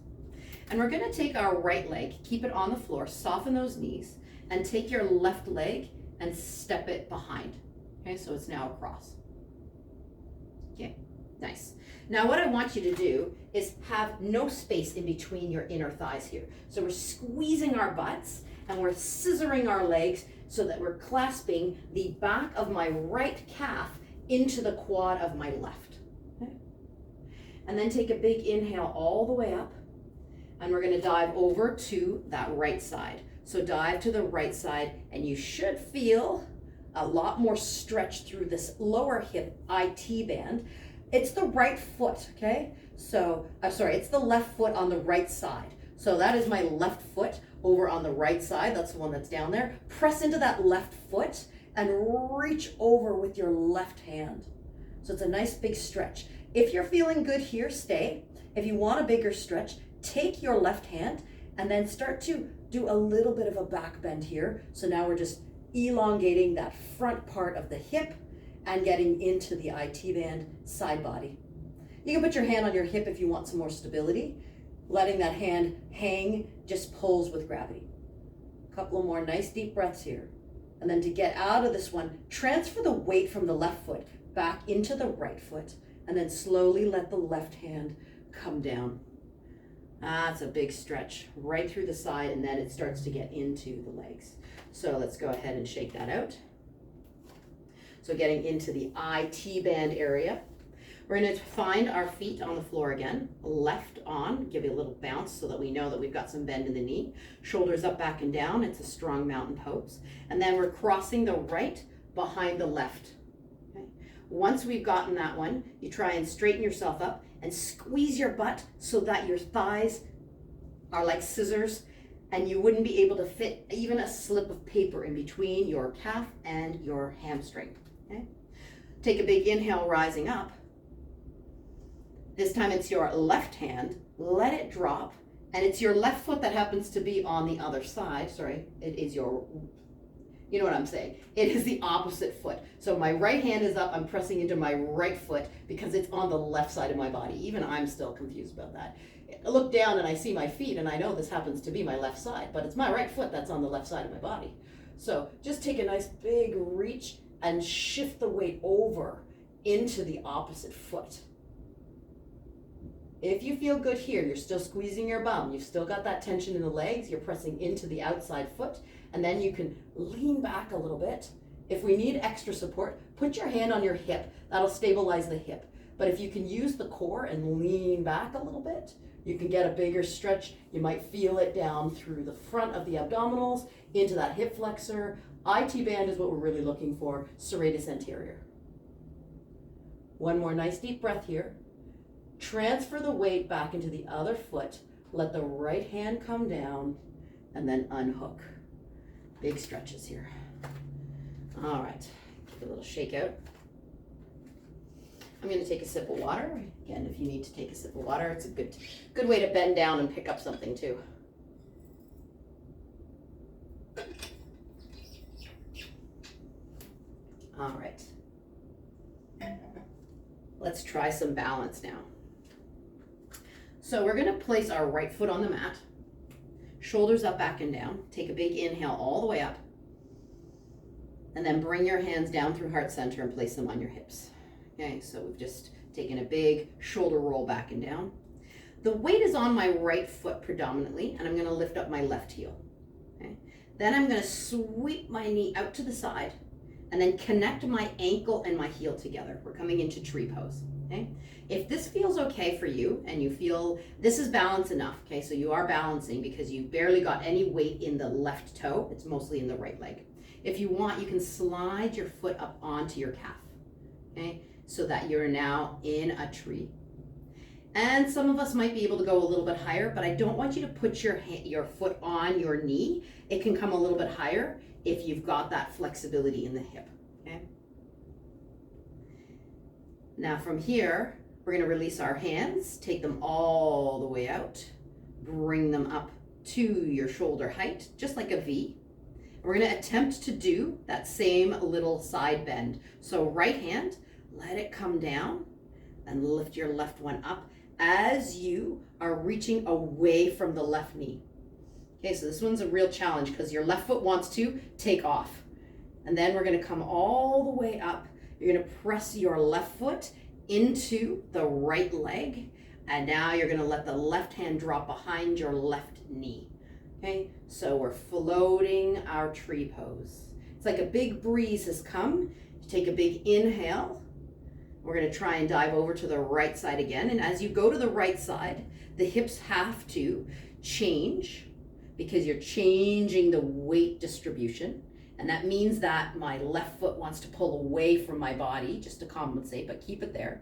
And we're gonna take our right leg, keep it on the floor, soften those knees, and take your left leg and step it behind. Okay, so it's now across. Okay, nice. Now what I want you to do is have no space in between your inner thighs here. So we're squeezing our butts and we're scissoring our legs so that we're clasping the back of my right calf into the quad of my left. Okay? And then take a big inhale all the way up, and we're gonna dive over to that right side. So dive to the right side, and you should feel a lot more stretch through this lower hip IT band. It's the right foot, okay? So, it's the left foot on the right side. So that is my left foot over on the right side. That's the one that's down there. Press into that left foot and reach over with your left hand. So it's a nice big stretch. If you're feeling good here, stay. If you want a bigger stretch, take your left hand and then start to do a little bit of a back bend here. So now we're just elongating that front part of the hip and getting into the IT band side body. You can put your hand on your hip if you want some more stability. Letting that hand hang just pulls with gravity. A couple of more nice deep breaths here. And then to get out of this one, transfer the weight from the left foot back into the right foot, and then slowly let the left hand come down. That's a big stretch right through the side, and then it starts to get into the legs. So let's go ahead and shake that out. So getting into the IT band area. We're going to find our feet on the floor again, left on, give it a little bounce so that we know that we've got some bend in the knee. Shoulders up, back, and down. It's a strong mountain pose. And then we're crossing the right behind the left. Okay. Once we've gotten that one, you try and straighten yourself up and squeeze your butt so that your thighs are like scissors and you wouldn't be able to fit even a slip of paper in between your calf and your hamstring. Okay. Take a big inhale, rising up. This time it's your left hand, let it drop, and it's your left foot that happens to be on the other side. Sorry, it is your, you know what I'm saying. It is the opposite foot. So my right hand is up, I'm pressing into my right foot because it's on the left side of my body. Even I'm still confused about that. I look down and I see my feet and I know this happens to be my left side, but it's my right foot that's on the left side of my body. So just take a nice big reach and shift the weight over into the opposite foot. If you feel good here, you're still squeezing your bum, you've still got that tension in the legs, you're pressing into the outside foot, and then you can lean back a little bit. If we need extra support, put your hand on your hip. That'll stabilize the hip. But if you can use the core and lean back a little bit, you can get a bigger stretch. You might feel it down through the front of the abdominals, into that hip flexor. IT band is what we're really looking for, serratus anterior. One more nice deep breath here. Transfer the weight back into the other foot. Let the right hand come down and then unhook. Big stretches here. All right, give it a little shake out. I'm going to take a sip of water. Again, if you need to take a sip of water, it's a good way to bend down and pick up something too. All right. Let's try some balance now. So we're gonna place our right foot on the mat, shoulders up, back and down. Take a big inhale all the way up, and then bring your hands down through heart center and place them on your hips. Okay, so we've just taken a big shoulder roll back and down. The weight is on my right foot predominantly, and I'm gonna lift up my left heel. Okay, then I'm gonna sweep my knee out to the side, and then connect my ankle and my heel together. We're coming into tree pose, okay? If this feels okay for you and you feel this is balance enough, okay, so you are balancing because you barely got any weight in the left toe, it's mostly in the right leg. If you want, you can slide your foot up onto your calf, okay, so that you're now in a tree. And some of us might be able to go a little bit higher, but I don't want you to put your foot on your knee. It can come a little bit higher if you've got that flexibility in the hip, okay? Now from here, we're gonna release our hands, take them all the way out, bring them up to your shoulder height, just like a V. We're gonna attempt to do that same little side bend. So right hand, let it come down and lift your left one up as you are reaching away from the left knee. Okay, so this one's a real challenge because your left foot wants to take off. And then we're gonna come all the way up. You're gonna press your left foot into the right leg. And now you're gonna let the left hand drop behind your left knee. Okay, so we're floating our tree pose. It's like a big breeze has come. You take a big inhale. We're gonna try and dive over to the right side again. And as you go to the right side, the hips have to change because you're changing the weight distribution. And that means that my left foot wants to pull away from my body just to compensate, but keep it there.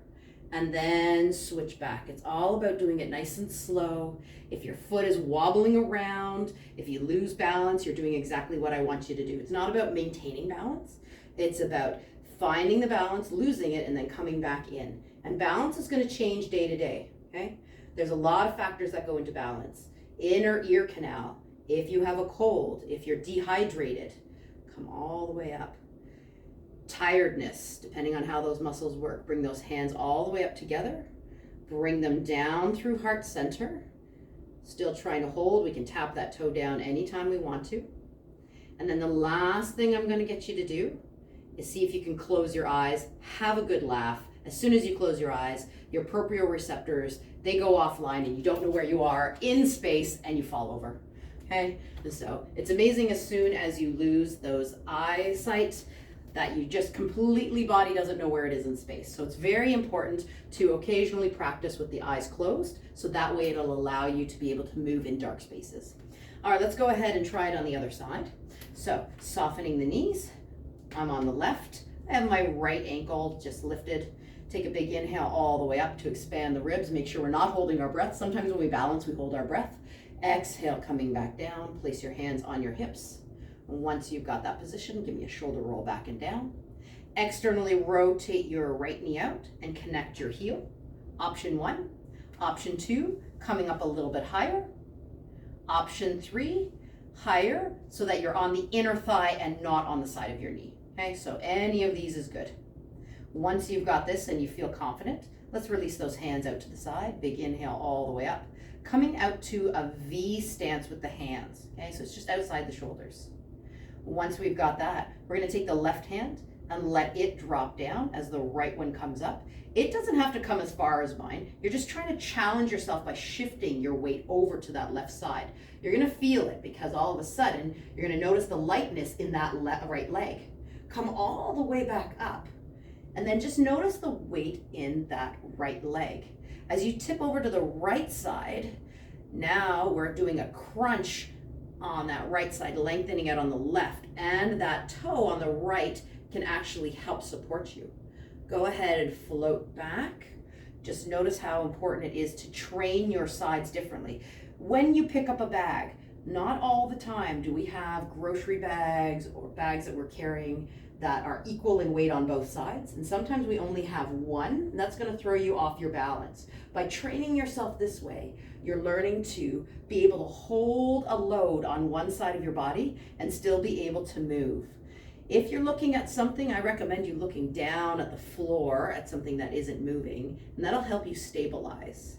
And then switch back. It's all about doing it nice and slow. If your foot is wobbling around, if you lose balance, you're doing exactly what I want you to do. It's not about maintaining balance. It's about finding the balance, losing it, and then coming back in. And balance is gonna change day to day, okay? There's a lot of factors that go into balance. Inner ear canal, if you have a cold, if you're dehydrated, come all the way up. Tiredness, depending on how those muscles work, bring those hands all the way up together. Bring them down through heart center. Still trying to hold, we can tap that toe down anytime we want to. And then the last thing I'm gonna get you to do is see if you can close your eyes, have a good laugh. As soon as you close your eyes, your proprioceptors, they go offline and you don't know where you are in space and you fall over, okay? And so it's amazing as soon as you lose those eyesight that you just completely, body doesn't know where it is in space. So it's very important to occasionally practice with the eyes closed, so that way it'll allow you to be able to move in dark spaces. All right, let's go ahead and try it on the other side. So softening the knees, I'm on the left. I have my right ankle just lifted. Take a big inhale all the way up to expand the ribs. Make sure we're not holding our breath. Sometimes when we balance, we hold our breath. Exhale, coming back down. Place your hands on your hips. Once you've got that position, give me a shoulder roll back and down. Externally rotate your right knee out and connect your heel. Option 1. Option 2, coming up a little bit higher. Option 3, higher so that you're on the inner thigh and not on the side of your knee. Okay, so any of these is good. Once you've got this and you feel confident, let's release those hands out to the side. Big inhale all the way up. Coming out to a V stance with the hands. Okay, so it's just outside the shoulders. Once we've got that, we're gonna take the left hand and let it drop down as the right one comes up. It doesn't have to come as far as mine. You're just trying to challenge yourself by shifting your weight over to that left side. You're gonna feel it because all of a sudden, you're gonna notice the lightness in that right leg. Come all the way back up, and then just notice the weight in that right leg. As you tip over to the right side, now we're doing a crunch on that right side, lengthening out on the left, and that toe on the right can actually help support you. Go ahead and float back. Just notice how important it is to train your sides differently. When you pick up a bag, not all the time do we have grocery bags or bags that we're carrying that are equal in weight on both sides. And sometimes we only have one, and that's gonna throw you off your balance. By training yourself this way, you're learning to be able to hold a load on one side of your body and still be able to move. If you're looking at something, I recommend you looking down at the floor at something that isn't moving, and that'll help you stabilize.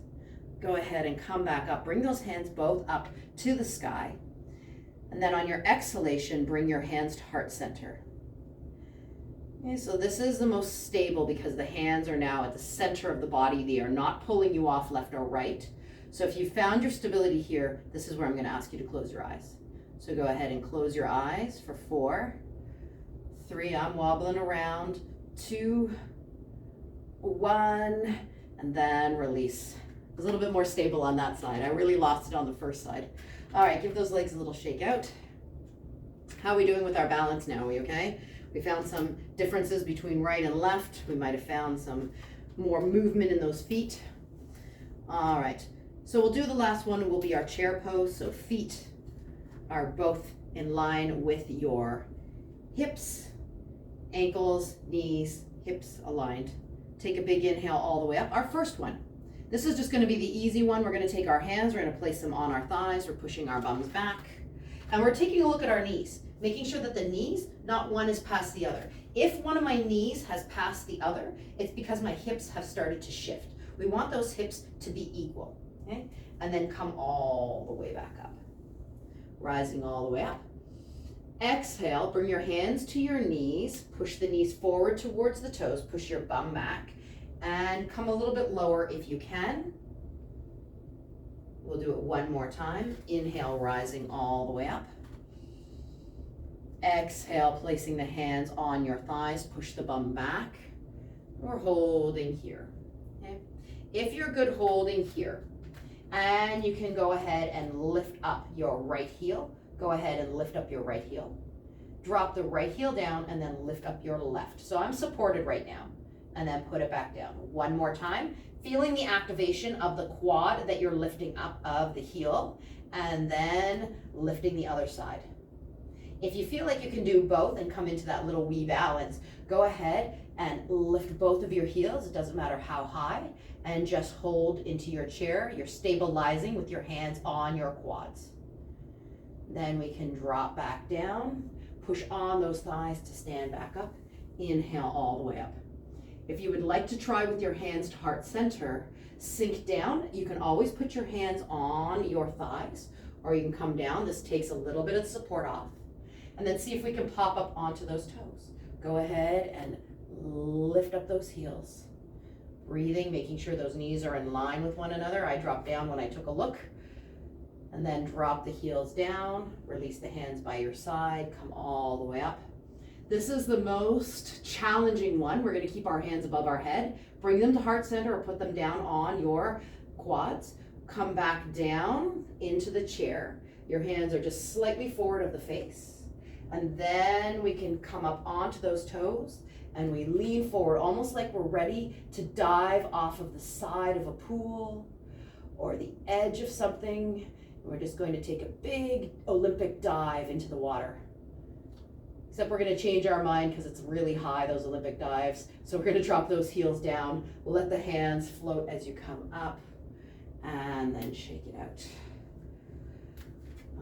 Go ahead and come back up. Bring those hands both up to the sky. And then on your exhalation, bring your hands to heart center. Okay, so this is the most stable because the hands are now at the center of the body. They are not pulling you off left or right. So if you found your stability here, this is where I'm going to ask you to close your eyes. So go ahead and close your eyes for 4, 3, I'm wobbling around, 2, 1, and then release. It was a little bit more stable on that side. I really lost it on the first side. All right, give those legs a little shake out. How are we doing with our balance now? Are we okay? We found some differences between right and left. We might have found some more movement in those feet. All right, so we'll do the last one, will be our chair pose. So feet are both in line with your hips, ankles, knees, hips aligned. Take a big inhale all the way up. Our first one. This is just going to be the easy one. We're going to take our hands, we're going to place them on our thighs, we're pushing our bums back, and we're taking a look at our knees, making sure that the knees, not one is past the other. If one of my knees has passed the other, it's because my hips have started to shift. We want those hips to be equal, okay? And then come all the way back up. Rising all the way up. Exhale, bring your hands to your knees, push the knees forward towards the toes, push your bum back, and come a little bit lower if you can. We'll do it one more time. Inhale, rising all the way up. Exhale, placing the hands on your thighs, push the bum back. We're holding here, okay? If you're good holding here, and you can go ahead and lift up your right heel, go ahead and lift up your right heel. Drop the right heel down and then lift up your left. So I'm supported right now. And then put it back down. One more time, feeling the activation of the quad that you're lifting up of the heel, and then lifting the other side. If you feel like you can do both and come into that little wee balance, go ahead and lift both of your heels, it doesn't matter how high, and just hold into your chair. You're stabilizing with your hands on your quads. Then we can drop back down, push on those thighs to stand back up, inhale all the way up. If you would like to try with your hands to heart center, sink down. You can always put your hands on your thighs, or you can come down. This takes a little bit of support off. And then see if we can pop up onto those toes. Go ahead and lift up those heels. Breathing, making sure those knees are in line with one another. I dropped down when I took a look. And then drop the heels down, release the hands by your side, come all the way up. This is the most challenging one. We're going to keep our hands above our head, bring them to heart center or put them down on your quads. Come back down into the chair. Your hands are just slightly forward of the face. And then we can come up onto those toes and we lean forward, almost like we're ready to dive off of the side of a pool or the edge of something. We're just going to take a big Olympic dive into the water. Except we're going to change our mind because it's really high, those Olympic dives. So we're going to drop those heels down, let the hands float as you come up, and then shake it out.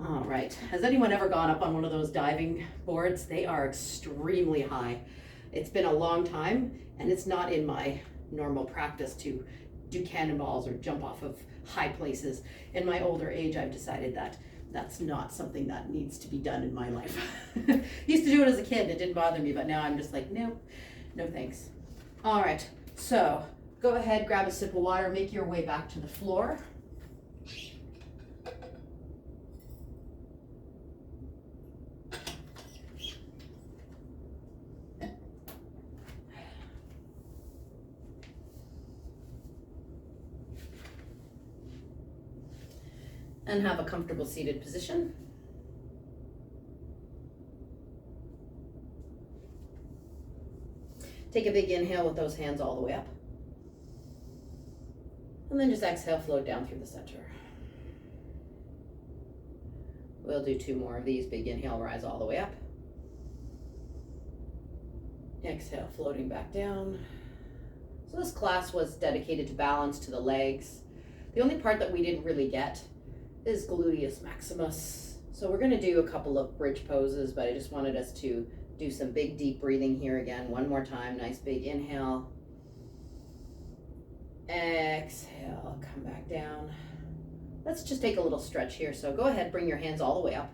All right, has anyone ever gone up on one of those diving boards? They are extremely high. It's been a long time, and it's not in my normal practice to do cannonballs or jump off of high places. In my older age, I've decided that that's not something that needs to be done in my life. Used to do it as a kid, it didn't bother me, but now I'm just like, no thanks. All right, so go ahead, grab a sip of water, make your way back to the floor. And have a comfortable seated position. Take a big inhale with those hands all the way up. And then just exhale, float down through the center. We'll do 2 more of these. Big inhale, rise all the way up. Exhale, floating back down. So this class was dedicated to balance, to the legs. The only part that we didn't really get is gluteus maximus. So we're going to do a couple of bridge poses, but I just wanted us to Do some big deep breathing here again. One more time. Nice big inhale. Exhale, come back down. Let's just take a little stretch here. So go ahead, bring your hands all the way up.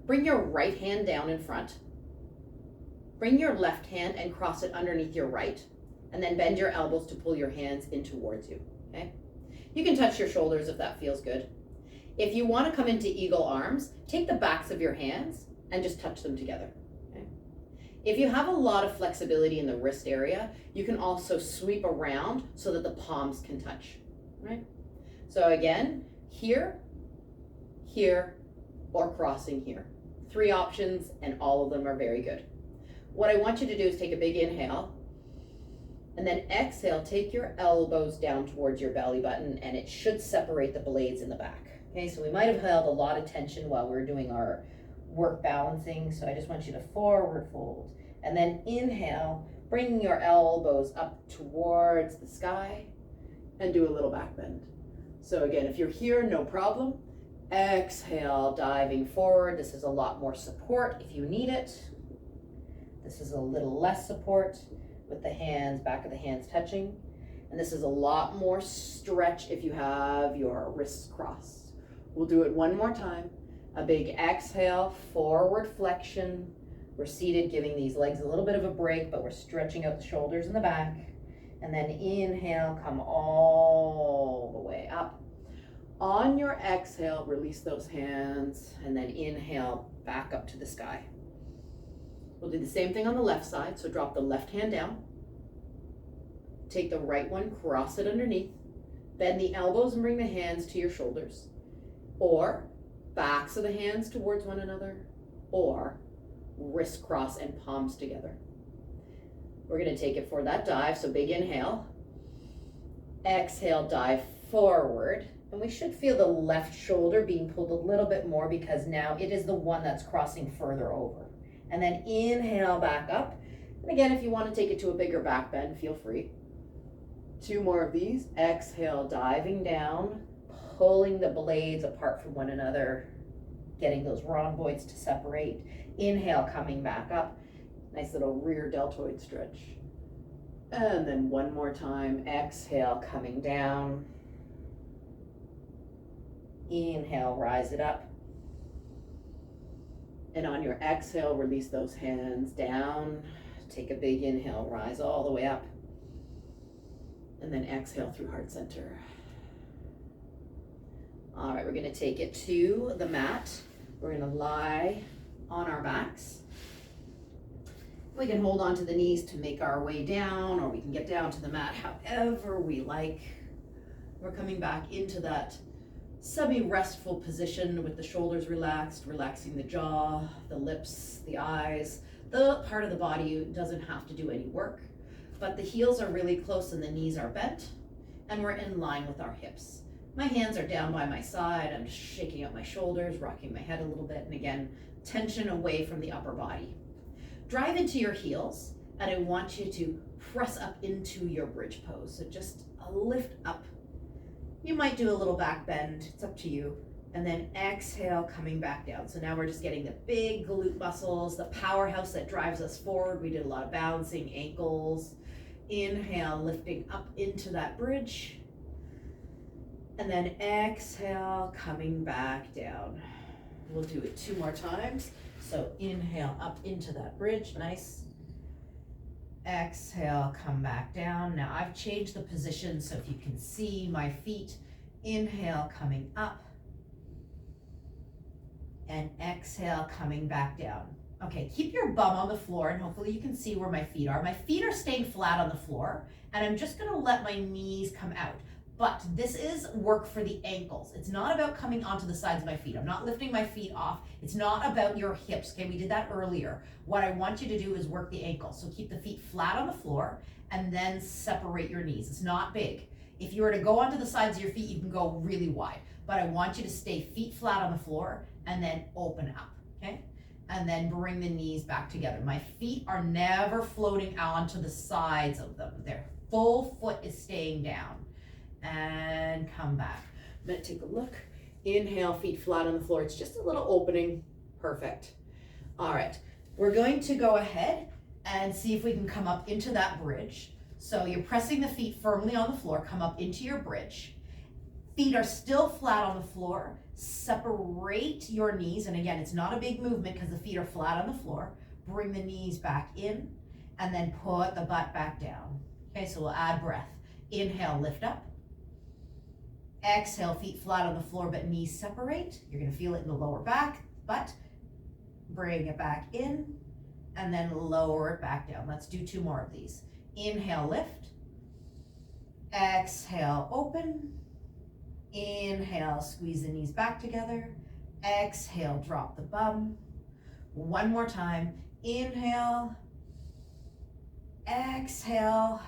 Bring your right hand down in front. Bring your left hand and cross it underneath your right. And then bend your elbows to pull your hands in towards you, okay? You can touch your shoulders if that feels good. If you want to come into eagle arms, take the backs of your hands and just touch them together, okay? If you have a lot of flexibility in the wrist area, you can also sweep around so that the palms can touch, right? So again, here, here, or crossing here. 3 options, and all of them are very good. What I want you to do is take a big inhale, and then exhale, take your elbows down towards your belly button, and it should separate the blades in the back. Okay, so we might have held a lot of tension while we were doing our work balancing, so I just want you to forward fold. And then inhale, bringing your elbows up towards the sky, and do a little back bend. So again, if you're here, no problem. Exhale, diving forward. This is a lot more support if you need it. This is a little less support with the hands, back of the hands touching. And this is a lot more stretch if you have your wrists crossed. We'll do it one more time. A big exhale, forward flexion. We're seated, giving these legs a little bit of a break, but we're stretching out the shoulders in the back. And then inhale, come all the way up. On your exhale, release those hands, and then inhale back up to the sky. We'll do the same thing on the left side, so drop the left hand down. Take the right one, cross it underneath. Bend the elbows and bring the hands to your shoulders. Or backs of the hands towards one another, or wrist cross and palms together. We're going to take it for that dive, so big inhale. Exhale, dive forward. And we should feel the left shoulder being pulled a little bit more because now it is the one that's crossing further over. And then inhale back up. And again, if you want to take it to a bigger back bend, feel free. 2 more of these. Exhale, diving down, pulling the blades apart from one another, getting those rhomboids to separate. Inhale, coming back up. Nice little rear deltoid stretch. And then one more time. Exhale, coming down. Inhale, rise it up. And on your exhale, release those hands down. Take a big inhale, rise all the way up. And then exhale through heart center. All right, we're gonna take it to the mat. We're gonna lie on our backs. We can hold on to the knees to make our way down, or we can get down to the mat however we like. We're coming back into that semi-restful position with the shoulders relaxed, relaxing the jaw, the lips, the eyes. The part of the body doesn't have to do any work, but the heels are really close and the knees are bent, and we're in line with our hips. My hands are down by my side. I'm just shaking out my shoulders, rocking my head a little bit, and again, tension away from the upper body. Drive into your heels, and I want you to press up into your bridge pose. So just a lift up. You might do a little back bend, it's up to you. And then exhale, coming back down. So now we're just getting the big glute muscles, the powerhouse that drives us forward. We did a lot of balancing, ankles. Inhale, lifting up into that bridge. And then exhale, coming back down. We'll do it 2 more times. So inhale up into that bridge, nice. Exhale, come back down. Now I've changed the position so if you can see my feet, inhale, coming up. And exhale, coming back down. Okay, keep your bum on the floor and hopefully you can see where my feet are. My feet are staying flat on the floor and I'm just gonna let my knees come out. But this is work for the ankles. It's not about coming onto the sides of my feet. I'm not lifting my feet off. It's not about your hips, okay? We did that earlier. What I want you to do is work the ankles. So keep the feet flat on the floor and then separate your knees. It's not big. If you were to go onto the sides of your feet, you can go really wide. But I want you to stay feet flat on the floor and then open up, okay? And then bring the knees back together. My feet are never floating onto the sides of them. Their full foot is staying down. And come back. I'm gonna take a look. Inhale, feet flat on the floor. It's just a little opening. Perfect. All right, We're going to go ahead and see if we can come up into that bridge. So you're pressing the feet firmly on the floor, come up into your bridge. Feet are still flat on the floor. Separate your knees, and again, it's not a big movement because the feet are flat on the floor. Bring the knees back in, and then put the butt back down. Okay, so we'll add breath. Inhale, lift up. Exhale, feet flat on the floor, but knees separate. You're gonna feel it in the lower back, butt. Bring it back in, and then lower it back down. Let's do 2 more of these. Inhale, lift. Exhale, open. Inhale, squeeze the knees back together. Exhale, drop the bum. 1 more time. Inhale. Exhale.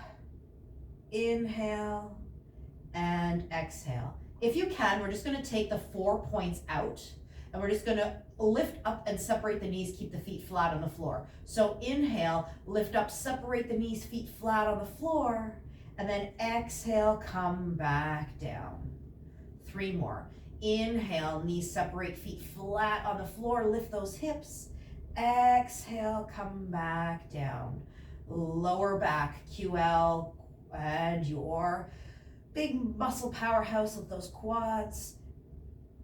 Inhale. And exhale. If you can, we're just going to take the 4 points out, and we're just going to lift up and separate the knees, keep the feet flat on the floor. So inhale, lift up, separate the knees, feet flat on the floor, and then exhale, come back down. 3 more. Inhale, knees separate, feet flat on the floor, lift those hips. Exhale, come back down. Lower back, QL, and your big muscle powerhouse of those quads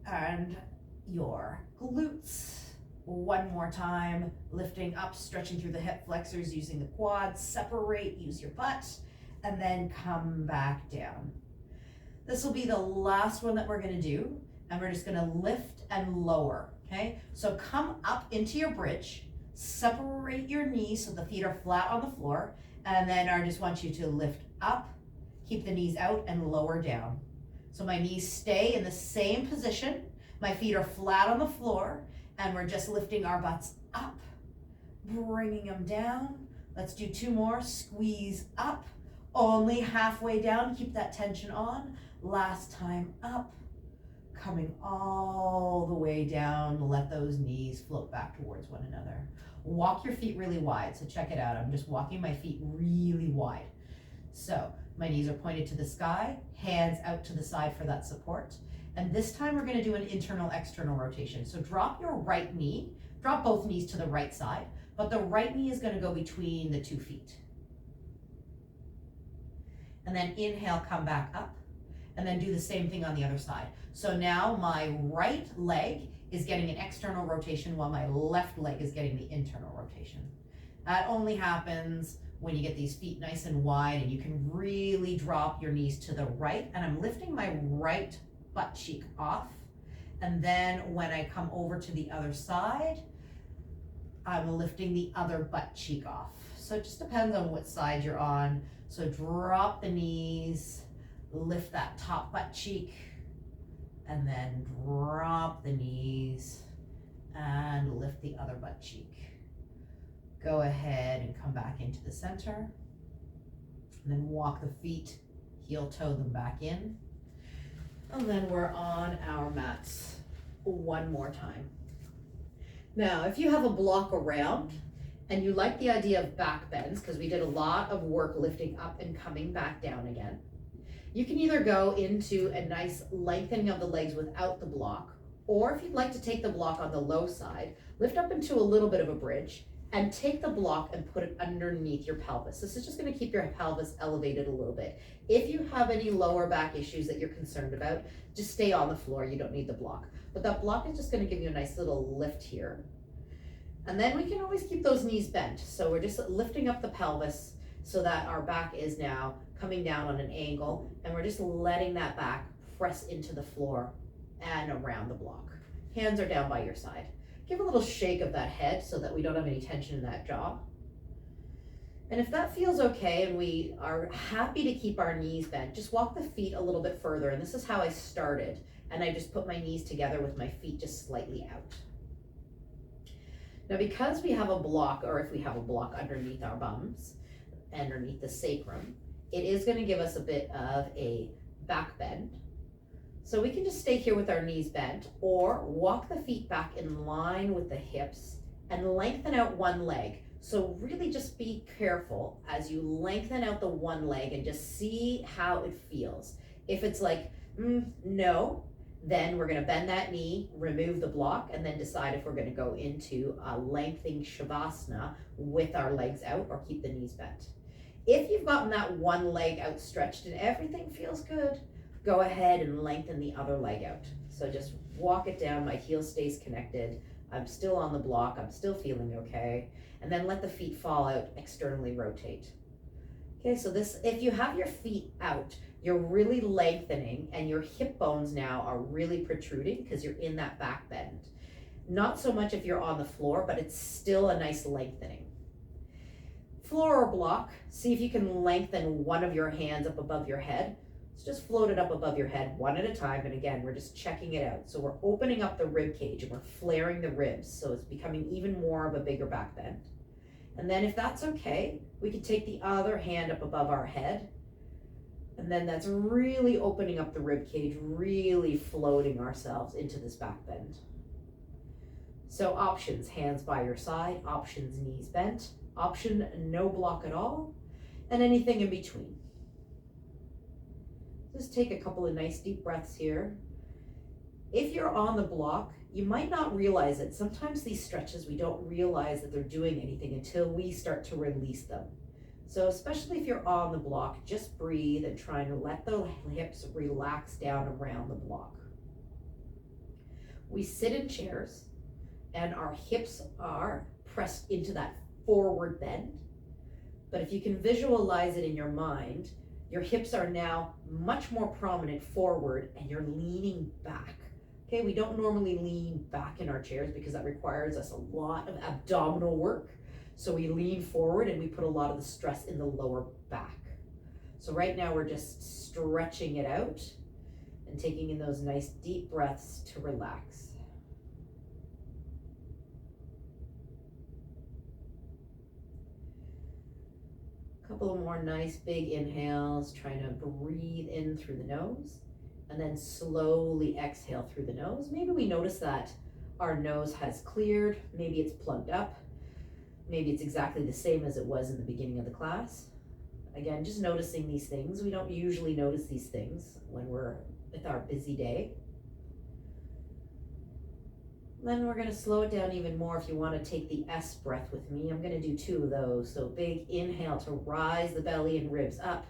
and your glutes. 1 more time, lifting up, stretching through the hip flexors, using the quads, separate, use your butt, and then come back down. This will be the last one that we're gonna do, and we're just gonna lift and lower, okay? So come up into your bridge, separate your knees so the feet are flat on the floor, and then I just want you to lift up, keep the knees out, and lower down. So my knees stay in the same position, my feet are flat on the floor, and we're just lifting our butts up, bringing them down. Let's do 2 more, squeeze up, only halfway down, keep that tension on. Last time up, coming all the way down, let those knees float back towards one another. Walk your feet really wide, so check it out. I'm just walking my feet really wide. So my knees are pointed to the sky, hands out to the side for that support. And this time we're gonna do an internal external rotation. So drop your right knee, drop both knees to the right side, but the right knee is gonna go between the 2 feet. And then inhale, come back up, and then do the same thing on the other side. So now my right leg is getting an external rotation while my left leg is getting the internal rotation. That only happens when you get these feet nice and wide and you can really drop your knees to the right. And I'm lifting my right butt cheek off. And then when I come over to the other side, I'm lifting the other butt cheek off. So it just depends on what side you're on. So drop the knees, lift that top butt cheek, and then drop the knees and lift the other butt cheek. Go ahead and come back into the center, and then walk the feet, heel toe them back in. And then we're on our mats 1 more time. Now, if you have a block around and you like the idea of back bends, because we did a lot of work lifting up and coming back down again, you can either go into a nice lengthening of the legs without the block, or if you'd like to take the block on the low side, lift up into a little bit of a bridge and take the block and put it underneath your pelvis. This is just gonna keep your pelvis elevated a little bit. If you have any lower back issues that you're concerned about, just stay on the floor, you don't need the block. But that block is just gonna give you a nice little lift here. And then we can always keep those knees bent. So we're just lifting up the pelvis so that our back is now coming down on an angle, and we're just letting that back press into the floor and around the block. Hands are down by your side. Give a little shake of that head so that we don't have any tension in that jaw. And if that feels okay and we are happy to keep our knees bent, just walk the feet a little bit further. And this is how I started. And I just put my knees together with my feet just slightly out. Now, because we have a block, or if we have a block underneath our bums, underneath the sacrum, it is going to give us a bit of a back bend. So we can just stay here with our knees bent, or walk the feet back in line with the hips and lengthen out one leg. So really just be careful as you lengthen out the one leg and just see how it feels. If it's like, no, Then we're gonna bend that knee, remove the block, and then decide if we're gonna go into a lengthening Shavasana with our legs out or keep the knees bent. If you've gotten that one leg outstretched and everything feels good, go ahead and lengthen the other leg out. So just walk it down, my heel stays connected, I'm still on the block, I'm still feeling okay, and then let the feet fall out, externally rotate. Okay, so this, if you have your feet out, you're really lengthening and your hip bones now are really protruding because you're in that back bend. Not so much if you're on the floor, but it's still a nice lengthening. Floor or block, see if you can lengthen one of your hands up above your head. So just float it up above your head one at a time, and again, we're just checking it out. So we're opening up the rib cage and we're flaring the ribs, so it's becoming even more of a bigger back bend. And then if that's okay, we can take the other hand up above our head, and then that's really opening up the rib cage, really floating ourselves into this back bend. So options, hands by your side, options, knees bent, option, no block at all, and anything in between. Just take a couple of nice deep breaths here. If you're on the block, you might not realize it. Sometimes these stretches, we don't realize that they're doing anything until we start to release them. So especially if you're on the block, just breathe and try to let the hips relax down around the block. We sit in chairs and our hips are pressed into that forward bend. But if you can visualize it in your mind, your hips are now much more prominent forward and you're leaning back. Okay, we don't normally lean back in our chairs because that requires us a lot of abdominal work. So we lean forward and we put a lot of the stress in the lower back. So right now we're just stretching it out and taking in those nice deep breaths to relax. Couple of more nice big inhales, trying to breathe in through the nose and then slowly exhale through the nose. Maybe we notice that our nose has cleared, maybe it's plugged up, maybe it's exactly the same as it was in the beginning of the class. Again, just noticing these things. We don't usually notice these things when we're with our busy day. Then we're going to slow it down even more. If you want to take the S breath with me, I'm going to do 2 of those. So big inhale to rise the belly and ribs up.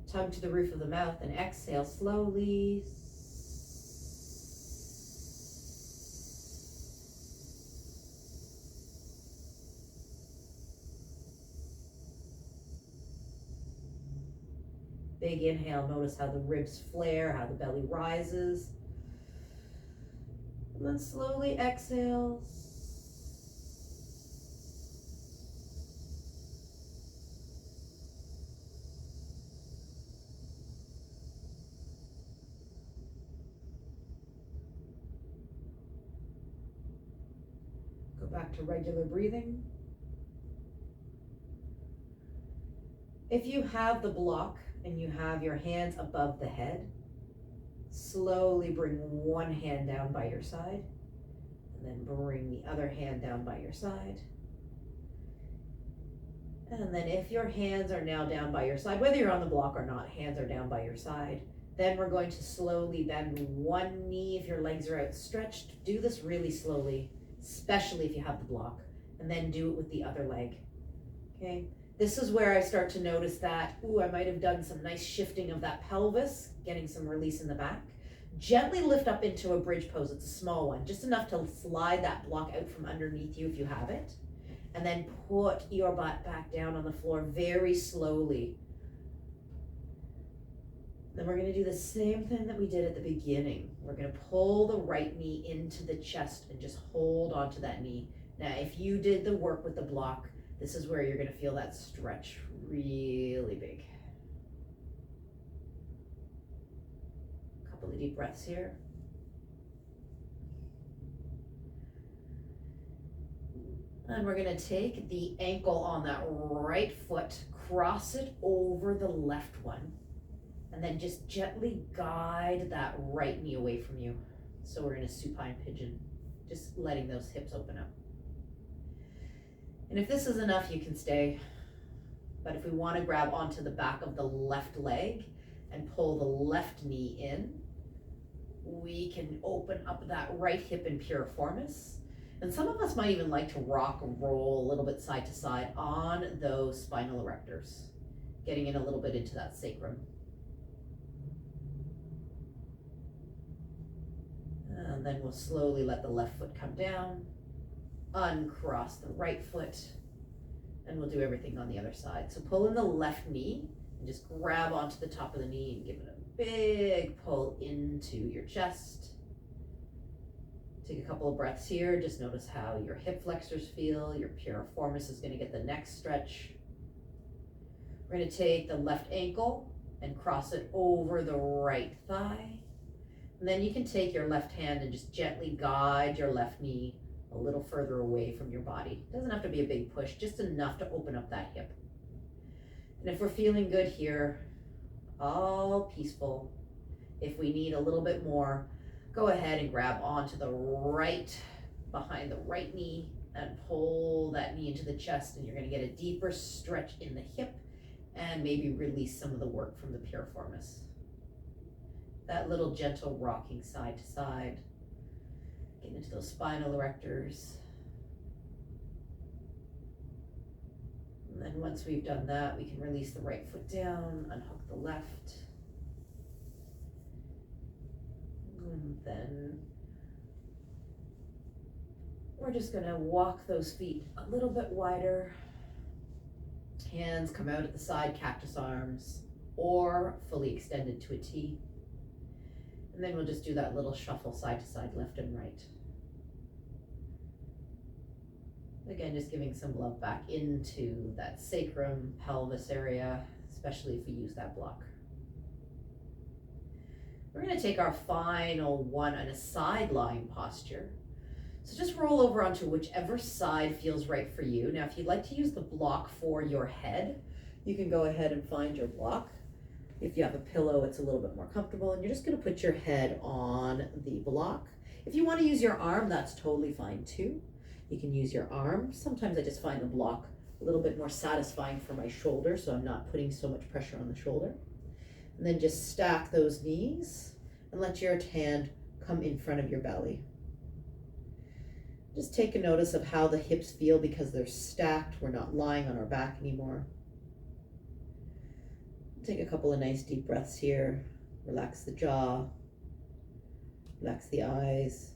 Tongue to the roof of the mouth, and exhale slowly. Big inhale, notice how the ribs flare, how the belly rises. And then slowly exhale. Go back to regular breathing. If you have the block and you have your hands above the head, slowly bring one hand down by your side, and then bring the other hand down by your side. And then if your hands are now down by your side, whether you're on the block or not, hands are down by your side, then we're going to slowly bend one knee if your legs are outstretched. Do this really slowly, especially if you have the block, and then do it with the other leg, okay? This is where I start to notice that, I might have done some nice shifting of that pelvis, getting some release in the back. Gently lift up into a bridge pose. It's a small one, just enough to slide that block out from underneath you if you have it. And then put your butt back down on the floor very slowly. Then we're going to do the same thing that we did at the beginning. We're going to pull the right knee into the chest and just hold onto that knee. Now, if you did the work with the block, this is where you're going to feel that stretch really big. A couple of deep breaths here. And we're going to take the ankle on that right foot, cross it over the left one, and then just gently guide that right knee away from you. So we're in a supine pigeon, just letting those hips open up. And if this is enough, you can stay. But if we want to grab onto the back of the left leg and pull the left knee in, we can open up that right hip in piriformis. And some of us might even like to rock and roll a little bit side to side on those spinal erectors, getting in a little bit into that sacrum. And then we'll slowly let the left foot come down, uncross the right foot, and we'll do everything on the other side. So pull in the left knee and just grab onto the top of the knee and give it a big pull into your chest. Take a couple of breaths here. Just notice how your hip flexors feel. Your piriformis is going to get the next stretch. We're going to take the left ankle and cross it over the right thigh. And then you can take your left hand and just gently guide your left knee a little further away from your body. It doesn't have to be a big push, just enough to open up that hip. And if we're feeling good here, all peaceful, if we need a little bit more, go ahead and grab onto the right, behind the right knee, and pull that knee into the chest, and you're going to get a deeper stretch in the hip and maybe release some of the work from the piriformis. That little gentle rocking side to side, getting into those spinal erectors. And then once we've done that, we can release the right foot down, unhook the left. And then we're just gonna walk those feet a little bit wider. Hands come out at the side, cactus arms, or fully extended to a T. And then we'll just do that little shuffle side to side, left and right. Again, just giving some love back into that sacrum, pelvis area, especially if we use that block. We're going to take our final one on a side lying posture. So just roll over onto whichever side feels right for you. Now, if you'd like to use the block for your head, you can go ahead and find your block. If you have a pillow, it's a little bit more comfortable, and you're just going to put your head on the block. If you want to use your arm, that's totally fine too. You can use your arm. Sometimes I just find the block a little bit more satisfying for my shoulder, so I'm not putting so much pressure on the shoulder. And then just stack those knees and let your hand come in front of your belly. Just take a notice of how the hips feel because they're stacked. We're not lying on our back anymore. Take a couple of nice deep breaths here. Relax the jaw, relax the eyes.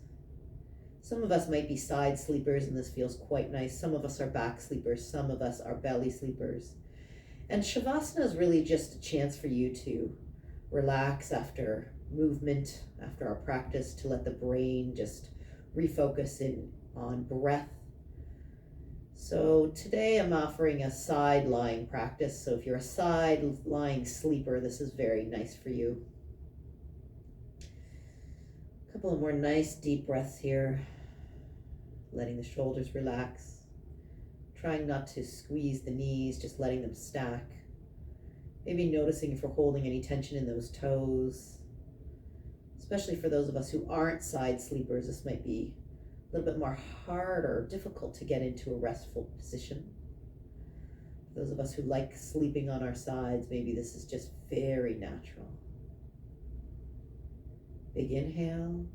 Some of us might be side sleepers and this feels quite nice. Some of us are back sleepers. Some of us are belly sleepers. And Shavasana is really just a chance for you to relax after movement, after our practice, to let the brain just refocus in on breath. So today I'm offering a side lying practice. So if you're a side lying sleeper, this is very nice for you. A couple of more nice deep breaths here. Letting the shoulders relax. Trying not to squeeze the knees, just letting them stack. Maybe noticing if we're holding any tension in those toes. Especially for those of us who aren't side sleepers, this might be a little bit more hard or difficult to get into a restful position. For those of us who like sleeping on our sides, maybe this is just very natural. Big inhale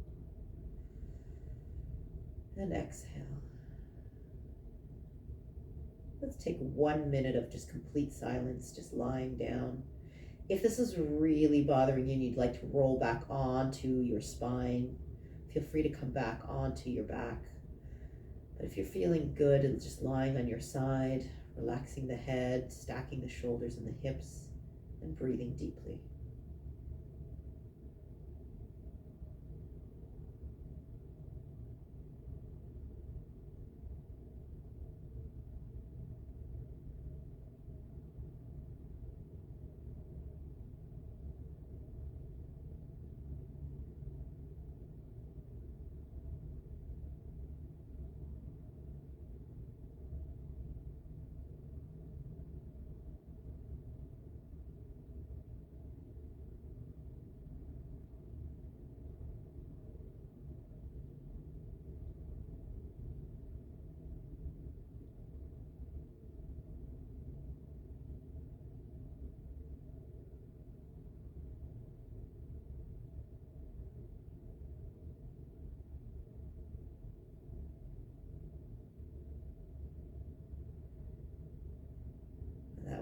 and exhale. Let's take 1 minute of just complete silence, just lying down. If this is really bothering you and you'd like to roll back onto your spine, feel free to come back onto your back. But if you're feeling good and just lying on your side, relaxing the head, stacking the shoulders and the hips, and breathing deeply.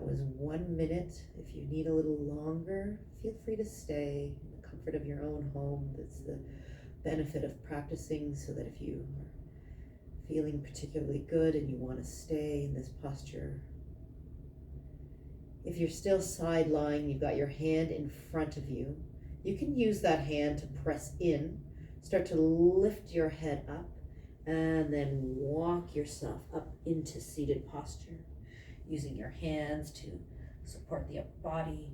was 1 minute. If you need a little longer, feel free to stay in the comfort of your own home. That's the benefit of practicing, so that if you are feeling particularly good and you want to stay in this posture. If you're still side lying, you've got your hand in front of you. You can use that hand to press in, start to lift your head up, and then walk yourself up into seated posture, using your hands to support the upper body.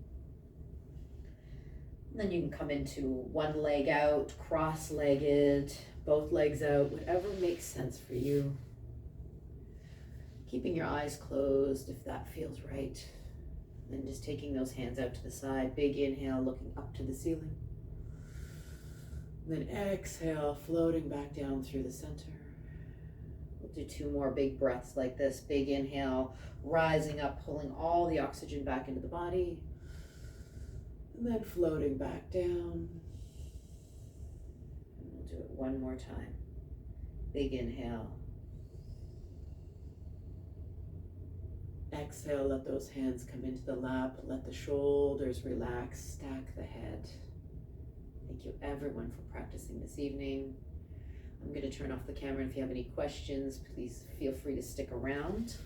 And then you can come into one leg out, cross-legged, both legs out, whatever makes sense for you. Keeping your eyes closed if that feels right. And just taking those hands out to the side. Big inhale, looking up to the ceiling. And then exhale, floating back down through the center. We'll do 2 more big breaths like this. Big inhale, rising up, pulling all the oxygen back into the body. And then floating back down. And we'll do it one more time. Big inhale. Exhale, let those hands come into the lap. Let the shoulders relax, stack the head. Thank you everyone for practicing this evening. I'm going to turn off the camera. If you have any questions, please feel free to stick around.